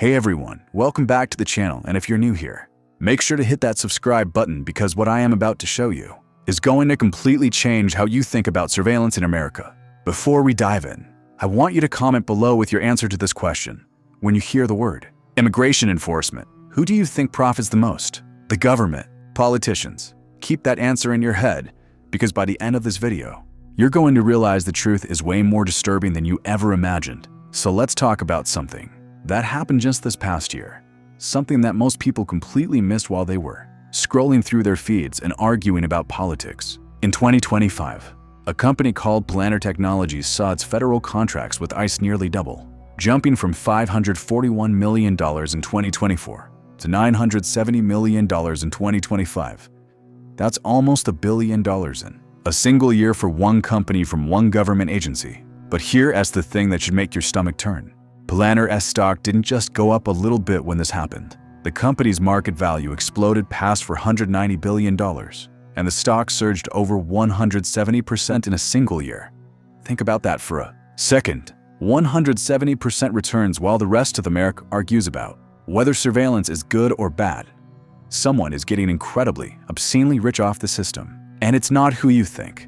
Hey everyone, welcome back to the channel, and if you're new here, make sure to hit that subscribe button because what I am about to show you is going to completely change how you think about surveillance in America. Before we dive in, I want you to comment below with your answer to this question. When you hear the word immigration enforcement, who do you think profits the most? The government? Politicians? Keep that answer in your head, because by the end of this video, you're going to realize the truth is way more disturbing than you ever imagined. So let's talk about something that happened just this past year. Something that most people completely missed while they were scrolling through their feeds and arguing about politics. In 2025, a company called Palantir Technologies saw its federal contracts with ICE nearly double, jumping from $541 million in 2024 to $970 million in 2025. That's almost $1 billion in a single year for one company from one government agency. But here's the thing that should make your stomach turn. Palantir's stock didn't just go up a little bit when this happened. The company's market value exploded past $490 billion, and the stock surged over 170% in a single year. Think about that for a second. 170% returns while the rest of America argues about whether surveillance is good or bad. Someone is getting incredibly, obscenely rich off the system, and it's not who you think.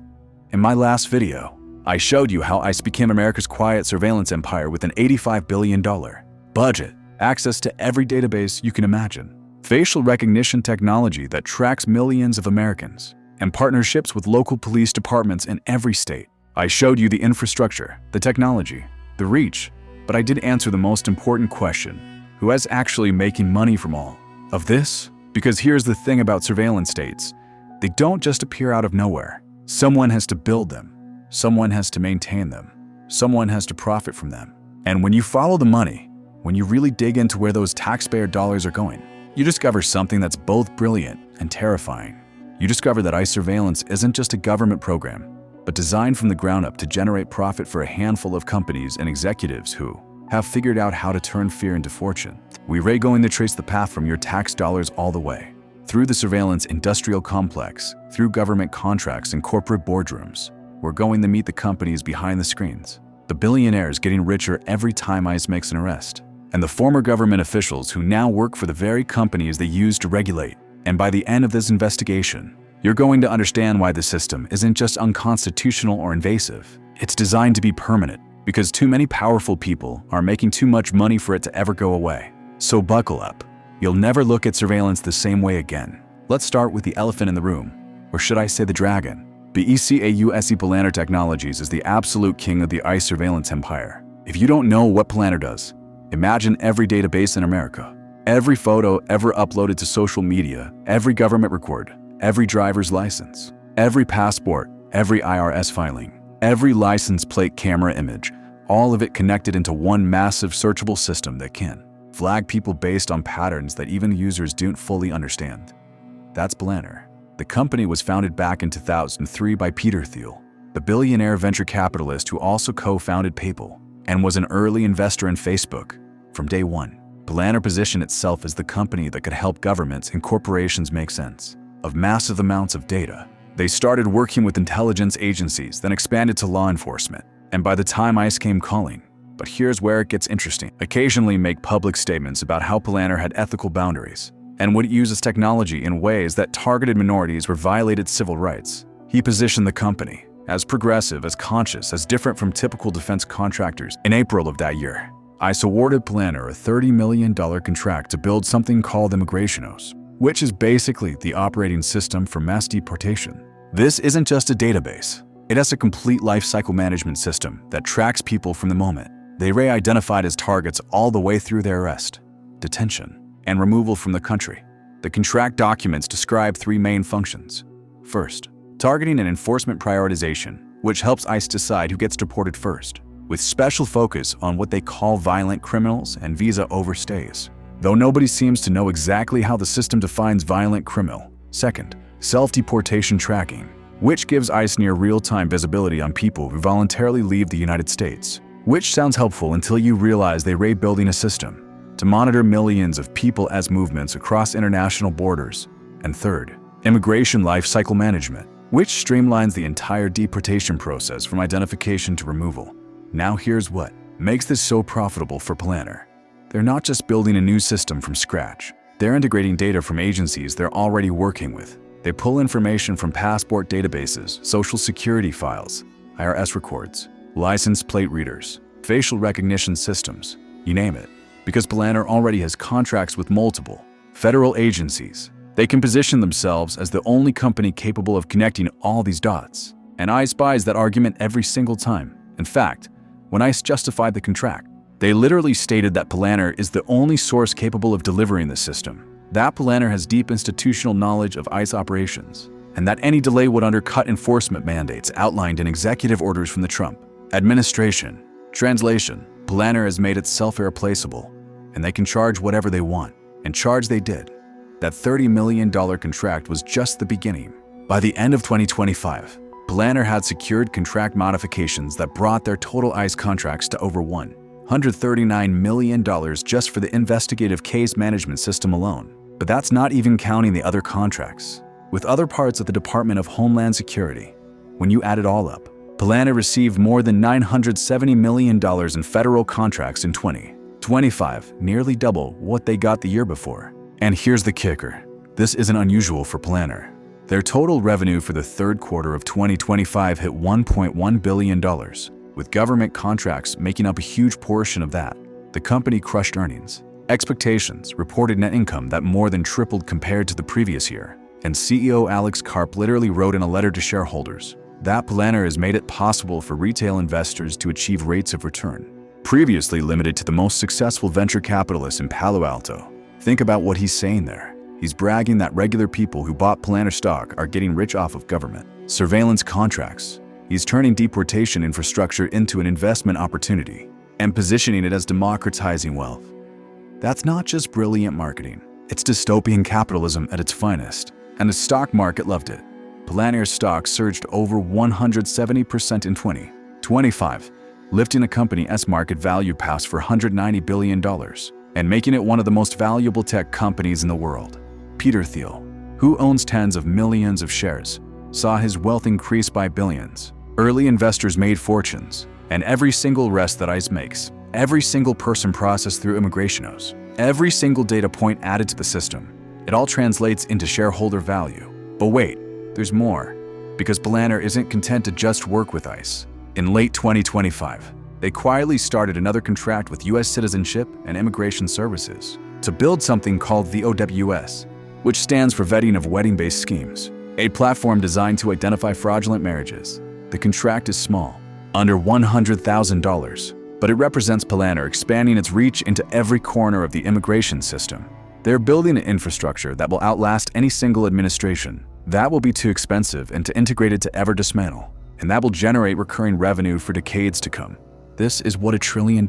In my last video, I showed you how ICE became America's quiet surveillance empire with an $85 billion budget, access to every database you can imagine, facial recognition technology that tracks millions of Americans, and partnerships with local police departments in every state. I showed you the infrastructure, the technology, the reach, but I did answer the most important question: who is actually making money from all of this? Because here's the thing about surveillance states: they don't just appear out of nowhere. Someone has to build them. Someone has to maintain them. Someone has to profit from them. And when you follow the money, when you really dig into where those taxpayer dollars are going, you discover something that's both brilliant and terrifying. You discover that ICE surveillance isn't just a government program, but designed from the ground up to generate profit for a handful of companies and executives who have figured out how to turn fear into fortune. We're going to trace the path from your tax dollars all the way, through the surveillance industrial complex, through government contracts and corporate boardrooms. We're going to meet the companies behind the screens, the billionaires getting richer every time ICE makes an arrest, and the former government officials who now work for the very companies they use to regulate. And by the end of this investigation, you're going to understand why the system isn't just unconstitutional or invasive. It's designed to be permanent, because too many powerful people are making too much money for it to ever go away. So buckle up. You'll never look at surveillance the same way again. Let's start with the elephant in the room, or should I say the dragon. Palantir Technologies is the absolute king of the ICE surveillance empire. If you don't know what Palantir does, imagine every database in America, every photo ever uploaded to social media, every government record, every driver's license, every passport, every IRS filing, every license plate camera image, all of it connected into one massive searchable system that can flag people based on patterns that even users don't fully understand. That's Palantir. The company was founded back in 2003 by Peter Thiel, the billionaire venture capitalist who also co-founded PayPal and was an early investor in Facebook. From day one, Palantir positioned itself as the company that could help governments and corporations make sense of massive amounts of data. They started working with intelligence agencies, then expanded to law enforcement, and by the time ICE came calling. But here's where it gets interesting. Occasionally make public statements about how Palantir had ethical boundaries and would use its technology in ways that targeted minorities or violated civil rights. He positioned the company as progressive, as conscious, as different from typical defense contractors. In April of that year, ICE awarded Palantir a $30 million contract to build something called Immigrationos, which is basically the operating system for mass deportation. This isn't just a database. It has a complete lifecycle management system that tracks people from the moment they're identified as targets all the way through their arrest, detention, and removal from the country. The contract documents describe three main functions. First, targeting and enforcement prioritization, which helps ICE decide who gets deported first, with special focus on what they call violent criminals and visa overstays, though nobody seems to know exactly how the system defines violent criminal. Second, self-deportation tracking, which gives ICE near real-time visibility on people who voluntarily leave the United States, which sounds helpful until you realize they're building a system to monitor millions of people as movements across international borders. And third, immigration lifecycle management, which streamlines the entire deportation process from identification to removal. Now here's what makes this so profitable for Palantir. They're not just building a new system from scratch. They're integrating data from agencies they're already working with. They pull information from passport databases, social security files, IRS records, license plate readers, facial recognition systems, you name it. Because Palantir already has contracts with multiple federal agencies, they can position themselves as the only company capable of connecting all these dots. And ICE buys that argument every single time. In fact, when ICE justified the contract, they literally stated that Palantir is the only source capable of delivering the system, that Palantir has deep institutional knowledge of ICE operations, and that any delay would undercut enforcement mandates outlined in executive orders from the Trump administration. Translation: Palantir has made itself irreplaceable, and they can charge whatever they want, and charge they did. That $30 million contract was just the beginning. By the end of 2025, Palantir had secured contract modifications that brought their total ICE contracts to over $139 million just for the investigative case management system alone. But that's not even counting the other contracts with other parts of the Department of Homeland Security. When you add it all up, Palantir received more than $970 million in federal contracts in 2025, nearly double what they got the year before. And here's the kicker. This isn't unusual for Palantir. Their total revenue for the third quarter of 2025 hit $1.1 billion, with government contracts making up a huge portion of that. The company crushed earnings expectations, reported net income that more than tripled compared to the previous year. And CEO Alex Karp literally wrote in a letter to shareholders that Palantir has made it possible for retail investors to achieve rates of return previously limited to the most successful venture capitalists in Palo Alto. Think about what he's saying there. He's bragging that regular people who bought Palantir stock are getting rich off of government surveillance contracts. He's turning deportation infrastructure into an investment opportunity and positioning it as democratizing wealth. That's not just brilliant marketing. It's dystopian capitalism at its finest. And the stock market loved it. Palantir's stock surged over 170% in 2025, lifting a company's market value past $190 billion and making it one of the most valuable tech companies in the world. Peter Thiel, who owns tens of millions of shares, saw his wealth increase by billions. Early investors made fortunes, and every single arrest that ICE makes, every single person processed through immigrationos, every single data point added to the system, it all translates into shareholder value. But wait, there's more, because Palantir isn't content to just work with ICE. In late 2025, they quietly started another contract with U.S. Citizenship and Immigration Services to build something called the OWS, which stands for Vetting of Wedding-Based Schemes, a platform designed to identify fraudulent marriages. The contract is small, under $100,000, but it represents Palantir expanding its reach into every corner of the immigration system. They're building an infrastructure that will outlast any single administration. That will be too expensive and to integrate it to ever dismantle, and that will generate recurring revenue for decades to come. This is what $1 trillion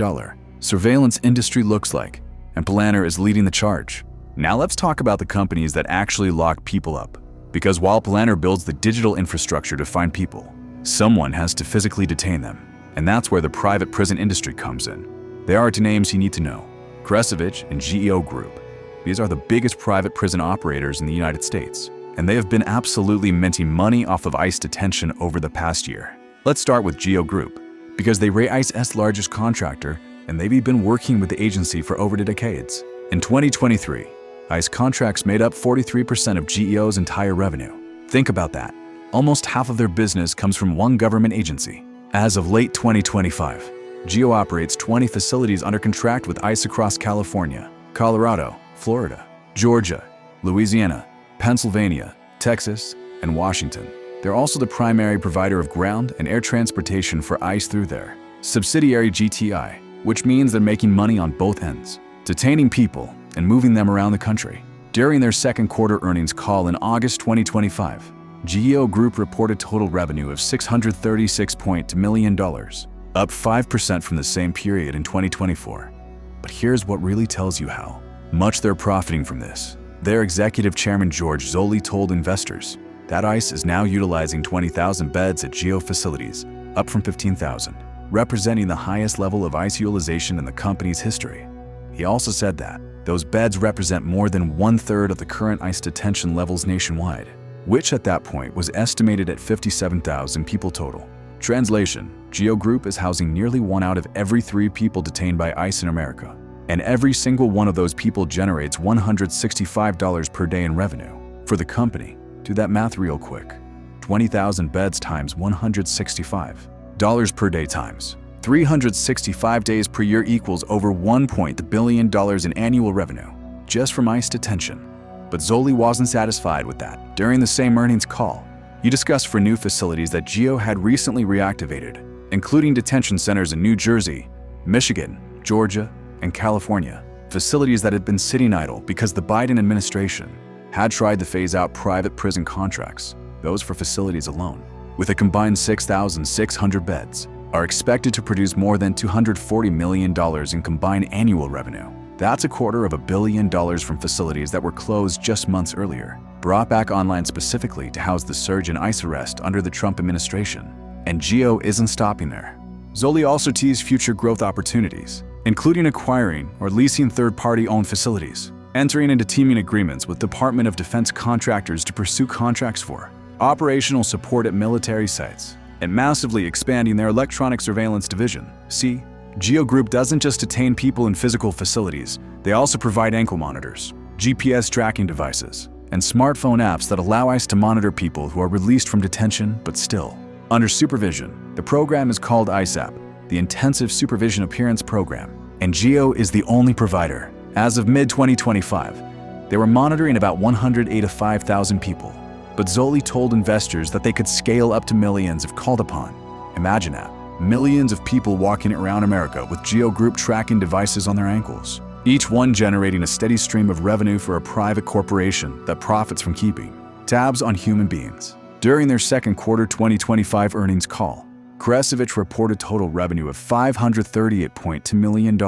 surveillance industry looks like, and Palantir is leading the charge. Now let's talk about the companies that actually lock people up. Because while Palantir builds the digital infrastructure to find people, someone has to physically detain them. And that's where the private prison industry comes in. There are two names you need to know: CoreCivic and GEO Group. These are the biggest private prison operators in the United States, and they have been absolutely minting money off of ICE detention over the past year. Let's start with GEO Group, because they were ICE's largest contractor, and they've been working with the agency for over decades. In 2023, ICE contracts made up 43% of GEO's entire revenue. Think about that. Almost half of their business comes from one government agency. As of late 2025, GEO operates 20 facilities under contract with ICE across California, Colorado, Florida, Georgia, Louisiana, Pennsylvania, Texas, and Washington. They're also the primary provider of ground and air transportation for ICE through their subsidiary GTI, which means they're making money on both ends, detaining people and moving them around the country. During their second quarter earnings call in August 2025, GEO Group reported total revenue of $636 million, up 5% from the same period in 2024. But here's what really tells you how much they're profiting from this. Their executive chairman George Zoley told investors that ICE is now utilizing 20,000 beds at GEO facilities, up from 15,000, representing the highest level of ICE utilization in the company's history. He also said that those beds represent more than 1/3 of the current ICE detention levels nationwide, which at that point was estimated at 57,000 people total. Translation: GEO Group is housing nearly 1 out of every 3 people detained by ICE in America. And every single one of those people generates $165 per day in revenue for the company. Do that math real quick. 20,000 beds times $165 per day times 365 days per year equals over $1 billion in annual revenue just from ICE detention. But Zoli wasn't satisfied with that. During the same earnings call, he discussed for new facilities that GEO had recently reactivated, including detention centers in New Jersey, Michigan, Georgia, and California, facilities that had been sitting idle because the Biden administration had tried to phase out private prison contracts. Those for facilities alone, with a combined 6,600 beds, are expected to produce more than $240 million in combined annual revenue. That's $250 million from facilities that were closed just months earlier, brought back online specifically to house the surge in ICE arrest under the Trump administration. And GEO isn't stopping there. Zoli also teased future growth opportunities, including acquiring or leasing third-party-owned facilities, entering into teaming agreements with Department of Defense contractors to pursue contracts for operational support at military sites, and massively expanding their electronic surveillance division. See, GEO Group doesn't just detain people in physical facilities, they also provide ankle monitors, GPS tracking devices, and smartphone apps that allow ICE to monitor people who are released from detention but still under supervision. The program is called ISAP, the Intensive Supervision Appearance Program, and GEO is the only provider. As of mid-2025, they were monitoring about 185,000 people. But Zoli told investors that they could scale up to millions if called upon. Imagine that. Millions of people walking around America with GEO Group tracking devices on their ankles, each one generating a steady stream of revenue for a private corporation that profits from keeping tabs on human beings. During their second quarter 2025 earnings call, CoreCivic reported total revenue of $538.2 million,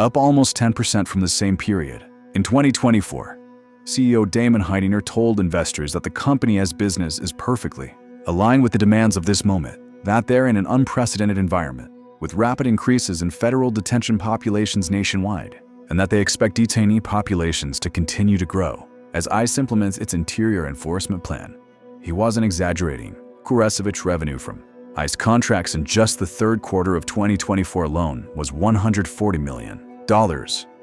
up almost 10% from the same period. In 2024, CEO Damon Heidinger told investors that the company as business is perfectly aligned with the demands of this moment, that they're in an unprecedented environment with rapid increases in federal detention populations nationwide, and that they expect detainee populations to continue to grow as ICE implements its interior enforcement plan. He wasn't exaggerating. CoreCivic revenue from ICE contracts in just the third quarter of 2024 alone was $140 million,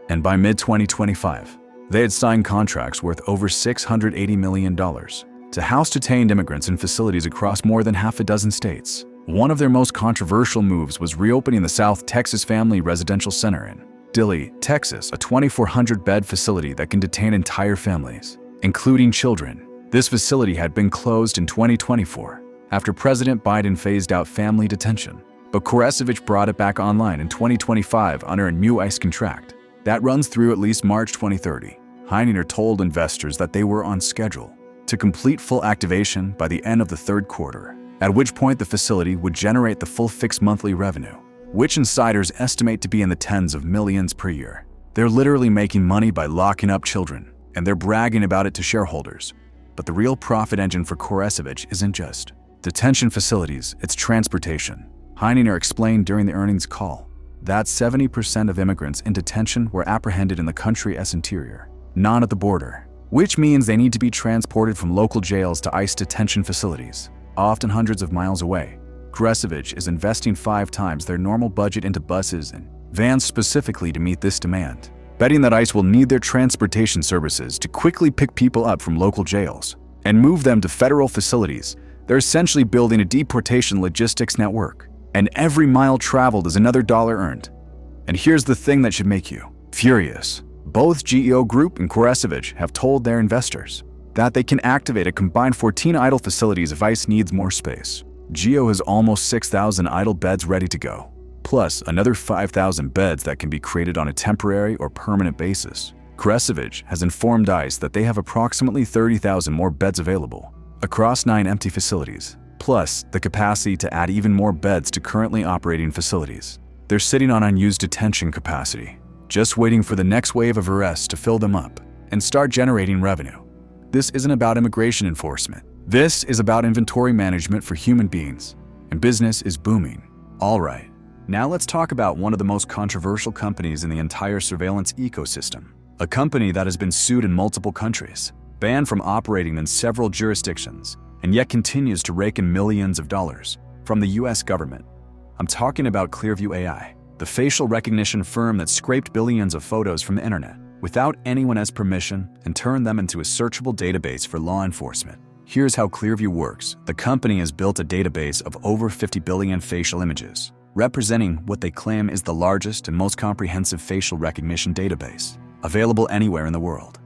and by mid-2025, they had signed contracts worth over $680 million to house detained immigrants in facilities across more than half a dozen states. One of their most controversial moves was reopening the South Texas Family Residential Center in Dilley, Texas, a 2,400-bed facility that can detain entire families, including children. This facility had been closed in 2024 after President Biden phased out family detention, but CoreCivic brought it back online in 2025 under a new ICE contract that runs through at least March 2030. Heininger told investors that they were on schedule to complete full activation by the end of the third quarter, at which point the facility would generate the full fixed monthly revenue, which insiders estimate to be in the tens of millions per year. They're literally making money by locking up children, and they're bragging about it to shareholders. But the real profit engine for CoreCivic isn't just detention facilities, it's transportation. Heininger explained during the earnings call that 70% of immigrants in detention were apprehended in the country's interior, not at the border, which means they need to be transported from local jails to ICE detention facilities, often hundreds of miles away. CoreCivic is investing 5 times their normal budget into buses and vans specifically to meet this demand, betting that ICE will need their transportation services to quickly pick people up from local jails and move them to federal facilities. They're essentially building a deportation logistics network, and every mile traveled is another dollar earned. And here's the thing that should make you furious. Both GEO Group and CoreCivic have told their investors that they can activate a combined 14 idle facilities if ICE needs more space. GEO has almost 6,000 idle beds ready to go, plus another 5,000 beds that can be created on a temporary or permanent basis. CoreCivic has informed ICE that they have approximately 30,000 more beds available across 9 empty facilities, plus the capacity to add even more beds to currently operating facilities. They're sitting on unused detention capacity, just waiting for the next wave of arrests to fill them up and start generating revenue. This isn't about immigration enforcement. This is about inventory management for human beings, and business is booming. All right, now let's talk about one of the most controversial companies in the entire surveillance ecosystem, a company that has been sued in multiple countries, banned from operating in several jurisdictions, and yet continues to rake in millions of dollars from the US government. I'm talking about Clearview AI. the facial recognition firm that scraped billions of photos from the internet without anyone's permission and turned them into a searchable database for law enforcement. Here's how Clearview works. The company has built a database of over 50 billion facial images, representing what they claim is the largest and most comprehensive facial recognition database available anywhere in the world.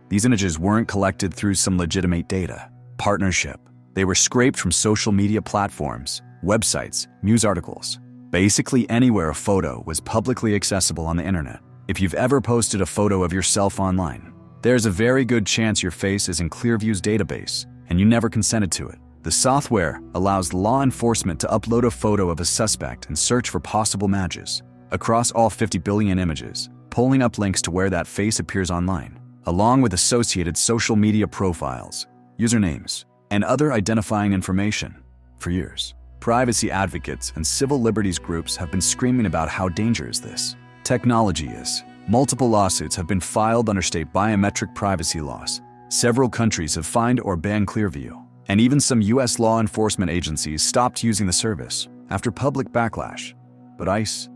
These images weren't collected through some legitimate data partnership. They were scraped from social media platforms, websites, news articles. Basically anywhere a photo was publicly accessible on the internet. If you've ever posted a photo of yourself online, there's a very good chance your face is in Clearview's database and you never consented to it. The software allows law enforcement to upload a photo of a suspect and search for possible matches across all 50 billion images, pulling up links to where that face appears online, along with associated social media profiles, usernames, and other identifying information. For years, privacy advocates and civil liberties groups have been screaming about how dangerous this technology is. Multiple lawsuits have been filed under state biometric privacy laws. Several countries have fined or banned Clearview, and even some US law enforcement agencies stopped using the service after public backlash. But ICE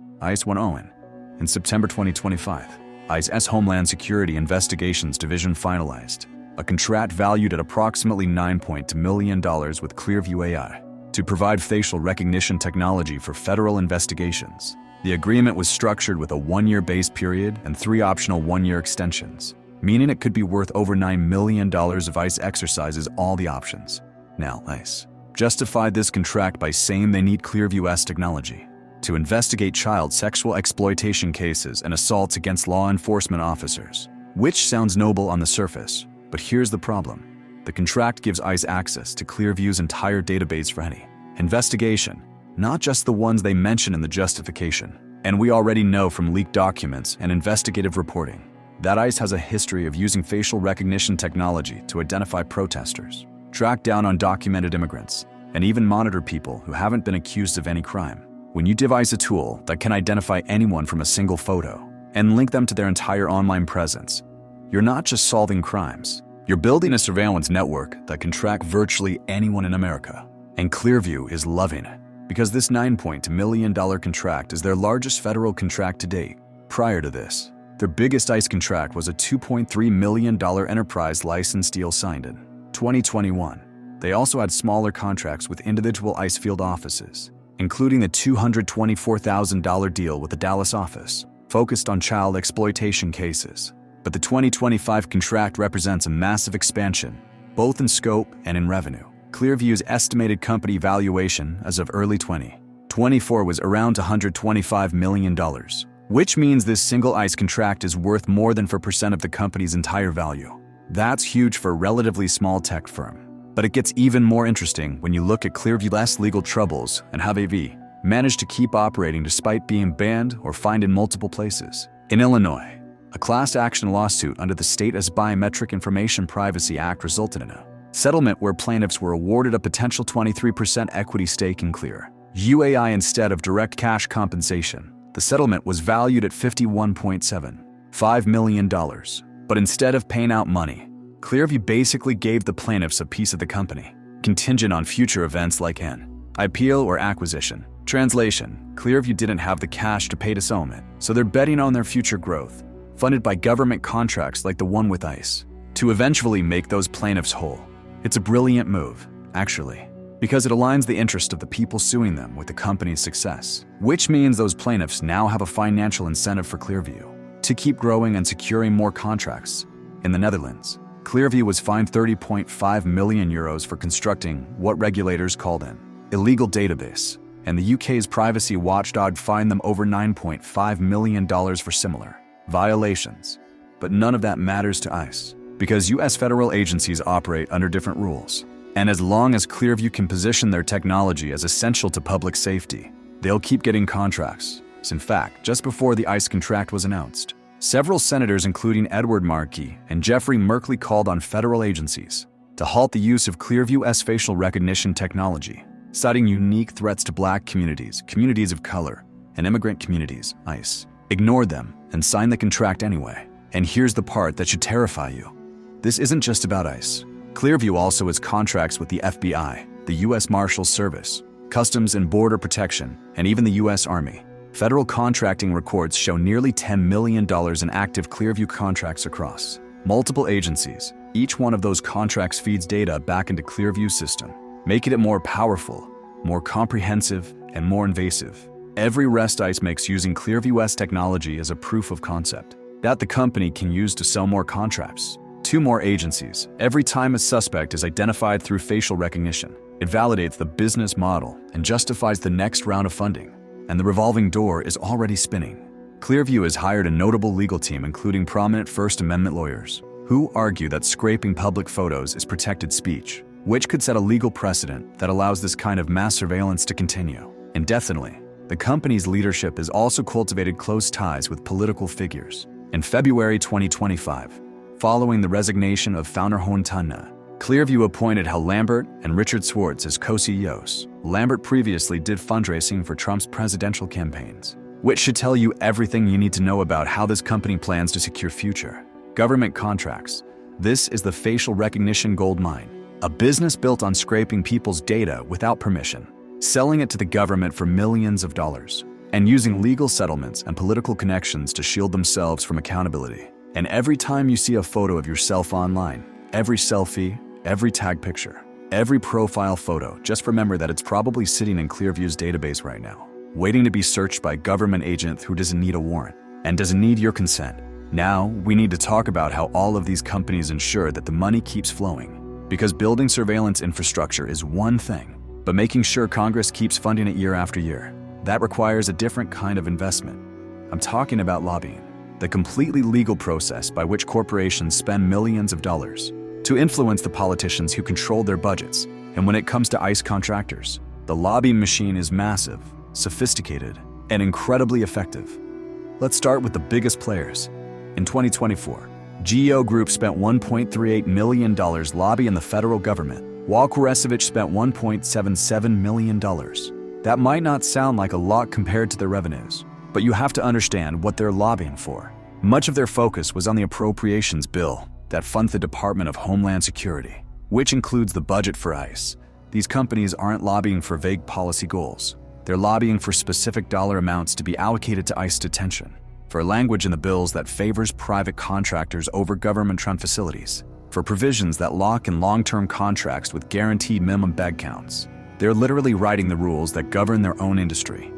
won Owen. In September 2025, ICE's Homeland Security Investigations Division finalized a contract valued at approximately $9.2 million with Clearview AI to provide facial recognition technology for federal investigations. The agreement was structured with a 1-year base period and 3 optional 1-year extensions, meaning it could be worth over $9 million if ICE exercises all the options. Now, ICE justified this contract by saying they need Clearview's technology to investigate child sexual exploitation cases and assaults against law enforcement officers, which sounds noble on the surface, but here's the problem. The contract gives ICE access to Clearview's entire database for any investigation, not just the ones they mention in the justification. And we already know from leaked documents and investigative reporting that ICE has a history of using facial recognition technology to identify protesters, track down undocumented immigrants, and even monitor people who haven't been accused of any crime. When you give ICE a tool that can identify anyone from a single photo and link them to their entire online presence, you're not just solving crimes, you're building a surveillance network that can track virtually anyone in America. And Clearview is loving it, because this $9.2 million contract is their largest federal contract to date. Prior to this, their biggest ICE contract was a $2.3 million enterprise license deal signed in 2021. They also had smaller contracts with individual ICE field offices, including the $224,000 deal with the Dallas office, focused on child exploitation cases. But the 2025 contract represents a massive expansion, both in scope and in revenue. Clearview's estimated company valuation as of early 2024 was around $125 million. Which means this single ICE contract is worth more than 4% of the company's entire value. That's huge for a relatively small tech firm. But it gets even more interesting when you look at Clearview's legal troubles and how they've managed to keep operating despite being banned or fined in multiple places. In Illinois, a class action lawsuit under the state's Biometric Information Privacy Act resulted in a settlement where plaintiffs were awarded a potential 23% equity stake in Clearview AI instead of direct cash compensation. The settlement was valued at $51.75 million, but instead of paying out money, Clearview basically gave the plaintiffs a piece of the company, contingent on future events like an IPO or acquisition. Translation: Clearview didn't have the cash to pay the settlement, so they're betting on their future growth, funded by government contracts like the one with ICE, to eventually make those plaintiffs whole. It's a brilliant move, actually, because it aligns the interest of the people suing them with the company's success, which means those plaintiffs now have a financial incentive for Clearview to keep growing and securing more contracts. In the Netherlands, Clearview was fined €30.5 million for constructing what regulators called an illegal database, and the UK's privacy watchdog fined them over $9.5 million for similar violations. But none of that matters to ICE, because US federal agencies operate under different rules. And as long as Clearview can position their technology as essential to public safety, they'll keep getting contracts. In fact, just before the ICE contract was announced, several senators, including Edward Markey and Jeffrey Merkley, called on federal agencies to halt the use of Clearview's facial recognition technology, citing unique threats to Black communities, communities of color, and immigrant communities. ICE ignored them and signed the contract anyway. And here's the part that should terrify you. This isn't just about ICE. Clearview also has contracts with the FBI, the US Marshals Service, Customs and Border Protection, and even the US Army. Federal contracting records show nearly $10 million in active Clearview contracts across multiple agencies. Each one of those contracts feeds data back into Clearview's system, making it more powerful, more comprehensive, and more invasive. Every arrest ICE makes using Clearview's technology is a proof of concept that the company can use to sell more contracts to more agencies. Every time a suspect is identified through facial recognition, it validates the business model and justifies the next round of funding. And the revolving door is already spinning. Clearview has hired a notable legal team including prominent First Amendment lawyers who argue that scraping public photos is protected speech, which could set a legal precedent that allows this kind of mass surveillance to continue indefinitely. The company's leadership has also cultivated close ties with political figures. In February 2025, following the resignation of founder Undone, Clearview appointed Hal Lambert and Richard Schwartz as co-CEOs. Lambert previously did fundraising for Trump's presidential campaigns, which should tell you everything you need to know about how this company plans to secure future government contracts. This is the facial recognition goldmine, a business built on scraping people's data without permission, selling it to the government for millions of dollars, and using legal settlements and political connections to shield themselves from accountability. And every time you see a photo of yourself online, every selfie, every tag picture, every profile photo, just remember that it's probably sitting in Clearview's database right now, waiting to be searched by a government agent who doesn't need a warrant and doesn't need your consent. Now, we need to talk about how all of these companies ensure that the money keeps flowing. Because building surveillance infrastructure is one thing, but making sure Congress keeps funding it year after year, that requires a different kind of investment. I'm talking about lobbying, the completely legal process by which corporations spend millions of dollars to influence the politicians who control their budgets. And when it comes to ICE contractors, the lobbying machine is massive, sophisticated, and incredibly effective. Let's start with the biggest players. In 2024, GEO Group spent $1.38 million lobbying the federal government, while CoreCivic spent $1.77 million. That might not sound like a lot compared to their revenues, but you have to understand what they're lobbying for. Much of their focus was on the appropriations bill that funds the Department of Homeland Security, which includes the budget for ICE. These companies aren't lobbying for vague policy goals. They're lobbying for specific dollar amounts to be allocated to ICE detention, for language in the bills that favors private contractors over government-run facilities, for provisions that lock in long-term contracts with guaranteed minimum bed counts. They're literally writing the rules that govern their own industry,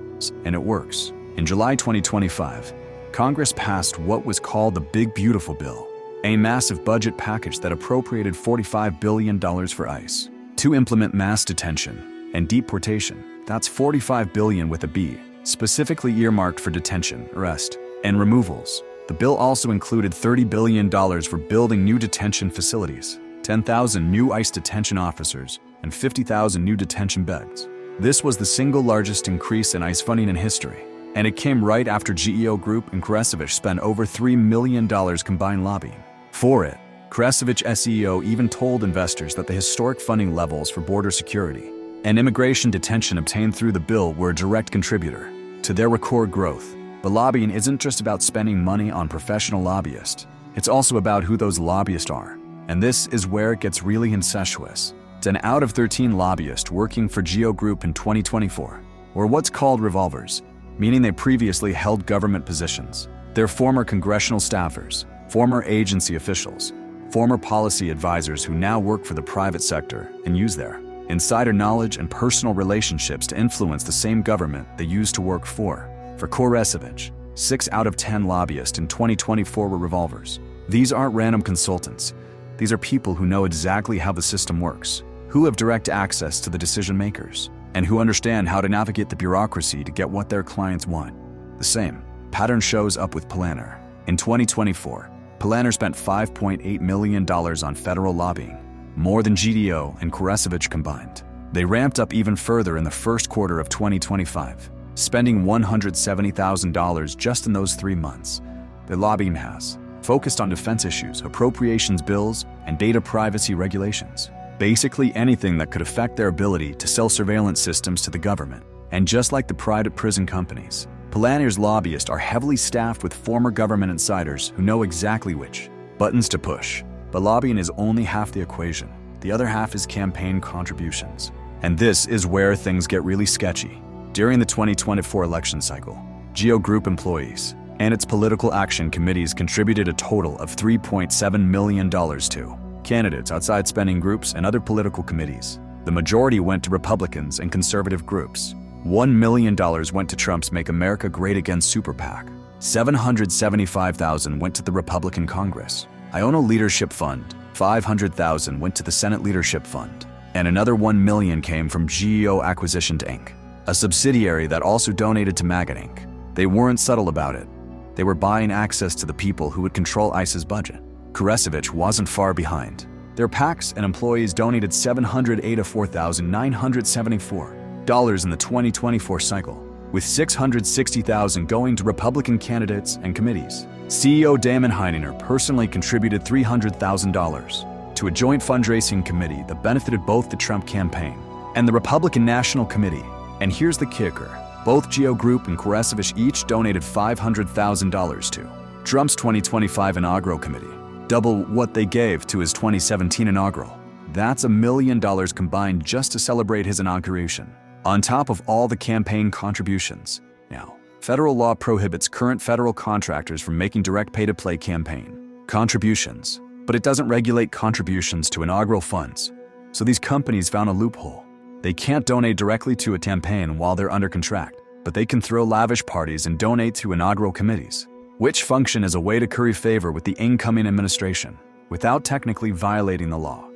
and it works. In July 2025, Congress passed what was called the Big Beautiful Bill, a massive budget package that appropriated $45 billion for ICE to implement mass detention and deportation. That's $45 billion with a B, specifically earmarked for detention, arrest, and removals. The bill also included $30 billion for building new detention facilities, 10,000 new ICE detention officers, and 50,000 new detention beds. This was the single largest increase in ICE funding in history, and it came right after GEO Group and CoreCivic spent over $3 million combined lobbying for it. CoreCivic's CEO even told investors that the historic funding levels for border security and immigration detention obtained through the bill were a direct contributor to their record growth. But lobbying isn't just about spending money on professional lobbyists. It's also about who those lobbyists are. And this is where it gets really incestuous. 10 out of 13 lobbyists working for GEO Group in 2024 were what's called revolvers, meaning they previously held government positions. They're former congressional staffers, former agency officials, former policy advisors who now work for the private sector and use their insider knowledge and personal relationships to influence the same government they used to work for. For CoreCivic, 6 out of 10 lobbyists in 2024 were revolvers. These aren't random consultants. These are people who know exactly how the system works, who have direct access to the decision makers, and who understand how to navigate the bureaucracy to get what their clients want. The same pattern shows up with Palantir. In 2024, Palantir spent $5.8 million on federal lobbying, more than GEO and CoreCivic combined. They ramped up even further in the first quarter of 2025, spending $170,000 just in those 3 months. Their lobbying has focused on defense issues, appropriations bills, and data privacy regulations. Basically anything that could affect their ability to sell surveillance systems to the government. And just like the private prison companies, Palantir's lobbyists are heavily staffed with former government insiders who know exactly which buttons to push. But lobbying is only half the equation. The other half is campaign contributions. And this is where things get really sketchy. During the 2024 election cycle, GEO Group employees and its political action committees contributed a total of $3.7 million to candidates outside spending groups and other political committees. The majority went to Republicans and conservative groups. $1 million went to Trump's Make America Great Again super PAC. $775,000 went to the Republican Congress. Iona Leadership Fund. $500,000 went to the Senate Leadership Fund. And another $1 million came from GEO Acquisition Inc., a subsidiary that also donated to MAGA Inc. They weren't subtle about it. They were buying access to the people who would control ICE's budget. CoreCivic wasn't far behind. Their PACs and employees donated $784,974 in the 2024 cycle, with $660,000 going to Republican candidates and committees. CEO Damon Heininger personally contributed $300,000 to a joint fundraising committee that benefited both the Trump campaign and the Republican National Committee. And here's the kicker. Both GEO Group and CoreCivic each donated $500,000 to Trump's 2025 inaugural committee, double what they gave to his 2017 inaugural. That's $1 million combined just to celebrate his inauguration, on top of all the campaign contributions. Now, federal law prohibits current federal contractors from making direct pay-to-play campaign contributions, but it doesn't regulate contributions to inaugural funds. So these companies found a loophole. They can't donate directly to a campaign while they're under contract, but they can throw lavish parties and donate to inaugural committees, which function as a way to curry favor with the incoming administration without technically violating the law.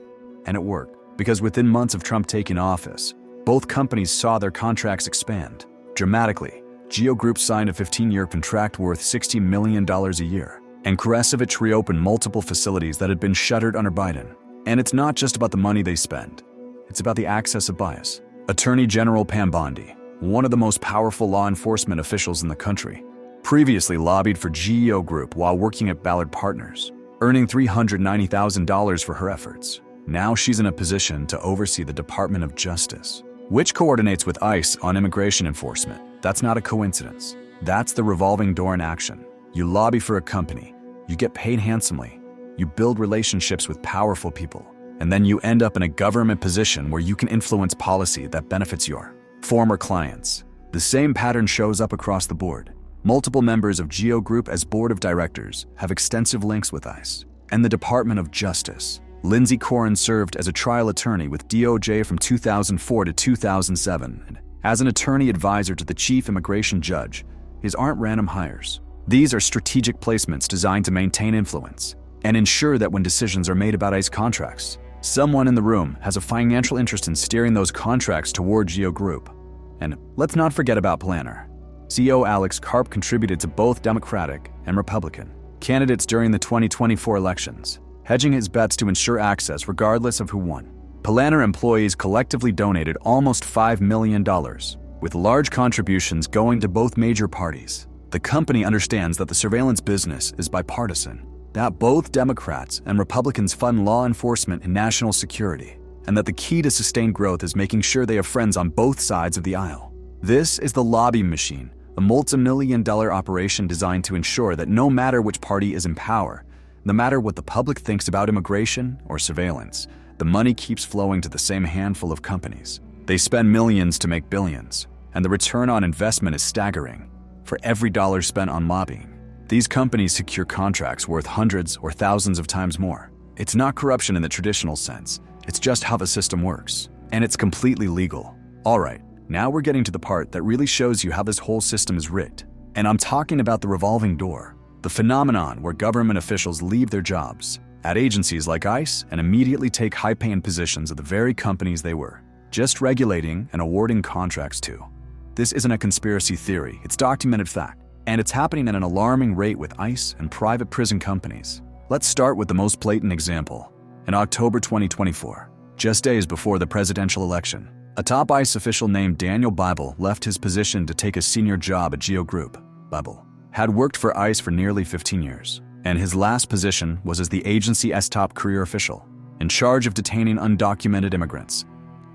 And it worked, because within months of Trump taking office, both companies saw their contracts expand dramatically. GEO Group signed a 15-year contract worth $60 million a year, and CoreCivic reopened multiple facilities that had been shuttered under Biden. And it's not just about the money they spend. It's about the access of bias. Attorney General Pam Bondi, one of the most powerful law enforcement officials in the country, previously lobbied for GEO Group while working at Ballard Partners, earning $390,000 for her efforts. Now she's in a position to oversee the Department of Justice, which coordinates with ICE on immigration enforcement. That's not a coincidence. That's the revolving door in action. You lobby for a company, you get paid handsomely, you build relationships with powerful people, and then you end up in a government position where you can influence policy that benefits your former clients. The same pattern shows up across the board. Multiple members of GEO Group as board of directors have extensive links with ICE and the Department of Justice. Lindsay Corrin served as a trial attorney with DOJ from 2004 to 2007 and as an attorney advisor to the chief immigration judge. His aren't random hires. These are strategic placements designed to maintain influence and ensure that when decisions are made about ICE contracts, someone in the room has a financial interest in steering those contracts toward GEO Group. And let's not forget about Palantir. CEO Alex Karp contributed to both Democratic and Republican candidates during the 2024 elections, hedging his bets to ensure access regardless of who won. Palantir employees collectively donated almost $5 million, with large contributions going to both major parties. The company understands that the surveillance business is bipartisan, that both Democrats and Republicans fund law enforcement and national security, and that the key to sustained growth is making sure they have friends on both sides of the aisle. This is the lobbying machine, a multi-million-dollar operation designed to ensure that no matter which party is in power, no matter what the public thinks about immigration or surveillance, the money keeps flowing to the same handful of companies. They spend millions to make billions, and the return on investment is staggering. For every dollar spent on lobbying, these companies secure contracts worth hundreds or thousands of times more. It's not corruption in the traditional sense. It's just how the system works. And it's completely legal. All right, now we're getting to the part that really shows you how this whole system is rigged. And I'm talking about the revolving door, the phenomenon where government officials leave their jobs at agencies like ICE and immediately take high-paying positions at the very companies they were just regulating and awarding contracts to. This isn't a conspiracy theory, it's documented fact. And it's happening at an alarming rate with ICE and private prison companies. Let's start with the most blatant example. In October 2024, just days before the presidential election, a top ICE official named Daniel Bible left his position to take a senior job at GEO Group. Bible had worked for ICE for nearly 15 years, and his last position was as the agency's top career official, in charge of detaining undocumented immigrants.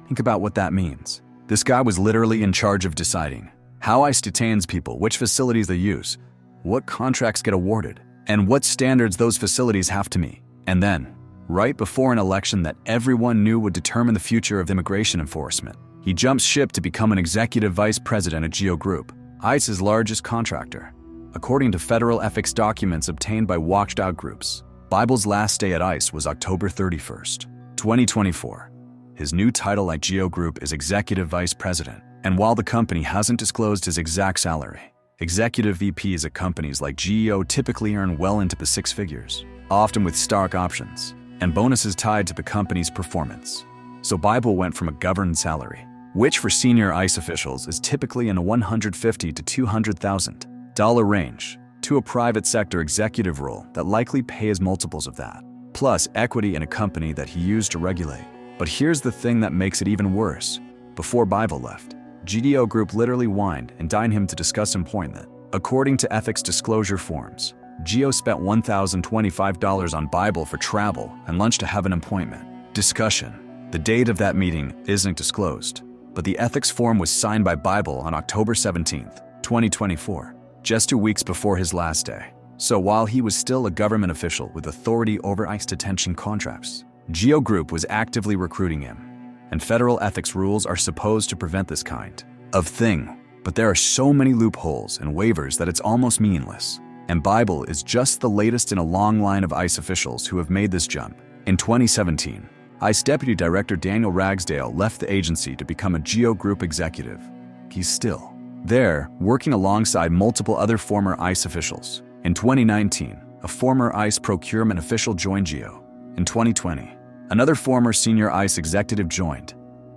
Think about what that means. This guy was literally in charge of deciding how ICE detains people, which facilities they use, what contracts get awarded, and what standards those facilities have to meet. And then, right before an election that everyone knew would determine the future of immigration enforcement, he jumps ship to become an executive vice president at GEO Group. ICE's largest contractor. According to federal ethics documents obtained by watchdog groups, Bible's last day at ICE was October 31st, 2024. His new title at GEO Group is Executive Vice President, and while the company hasn't disclosed his exact salary, executive VPs at companies like GEO typically earn well into the six figures, often with stock options and bonuses tied to the company's performance. So Bible went from a governed salary, which for senior ICE officials is typically in a $150,000 to $200,000 range, to a private sector executive role that likely pays multiples of that, plus equity in a company that he used to regulate. But here's the thing that makes it even worse. Before Bible left, GEO Group literally wined and dined him to discuss employment. According to ethics disclosure forms, GEO spent $1,025 on Bible for travel and lunch to have an appointment. Discussion. The date of that meeting isn't disclosed, but the ethics form was signed by Bible on October 17th, 2024, just 2 weeks before his last day. So while he was still a government official with authority over ICE detention contracts, GEO Group was actively recruiting him, and federal ethics rules are supposed to prevent this kind of thing. But there are so many loopholes and waivers that it's almost meaningless. And Bible is just the latest in a long line of ICE officials who have made this jump. In 2017, ICE Deputy Director Daniel Ragsdale left the agency to become a GEO Group executive. He's still there, working alongside multiple other former ICE officials. In 2019, a former ICE procurement official joined GEO. In 2020, another former senior ICE executive joined.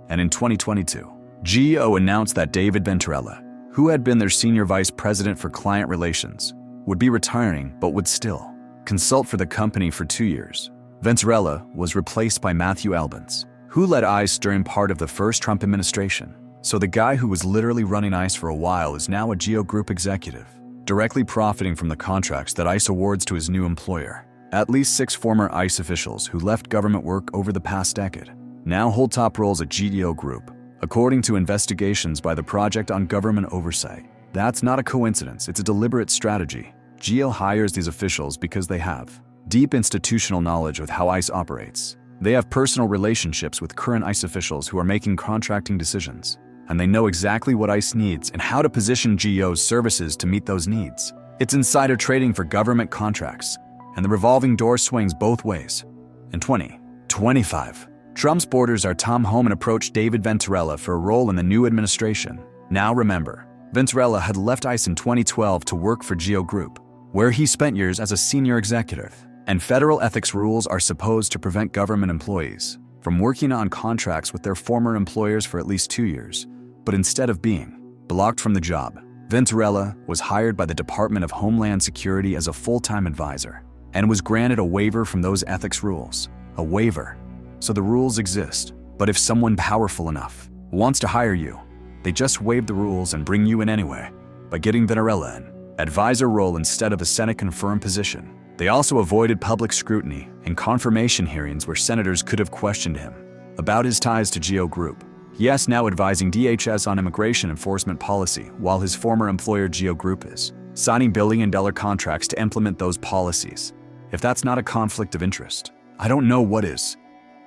And in 2022, GEO announced that David Venturella, who had been their senior vice president for client relations, would be retiring but would still consult for the company for 2 years. Venturella was replaced by Matthew Albans, who led ICE during part of the first Trump administration. So the guy who was literally running ICE for a while is now a GEO Group executive, directly profiting from the contracts that ICE awards to his new employer. At least 6 former ICE officials who left government work over the past decade now hold top roles at GEO Group, according to investigations by the Project on Government Oversight. That's not a coincidence, it's a deliberate strategy. GEO hires these officials because they have deep institutional knowledge of how ICE operates. They have personal relationships with current ICE officials who are making contracting decisions, and they know exactly what ICE needs and how to position GEO's services to meet those needs. It's insider trading for government contracts, and the revolving door swings both ways. In 2025, Trump's borders are Tom Homan approached David Venturella for a role in the new administration. Now remember, Venturella had left ICE in 2012 to work for GEO Group, where he spent years as a senior executive. And federal ethics rules are supposed to prevent government employees from working on contracts with their former employers for at least 2 years. But instead of being blocked from the job, Venturella was hired by the Department of Homeland Security as a full-time advisor and was granted a waiver from those ethics rules. A waiver. So the rules exist, but if someone powerful enough wants to hire you, they just waive the rules and bring you in anyway by getting Venturella an advisor role instead of a Senate-confirmed position. They also avoided public scrutiny and confirmation hearings where senators could have questioned him about his ties to GEO Group. Yes, now advising DHS on immigration enforcement policy, while his former employer GEO Group is signing billion-dollar contracts to implement those policies. If that's not a conflict of interest, I don't know what is.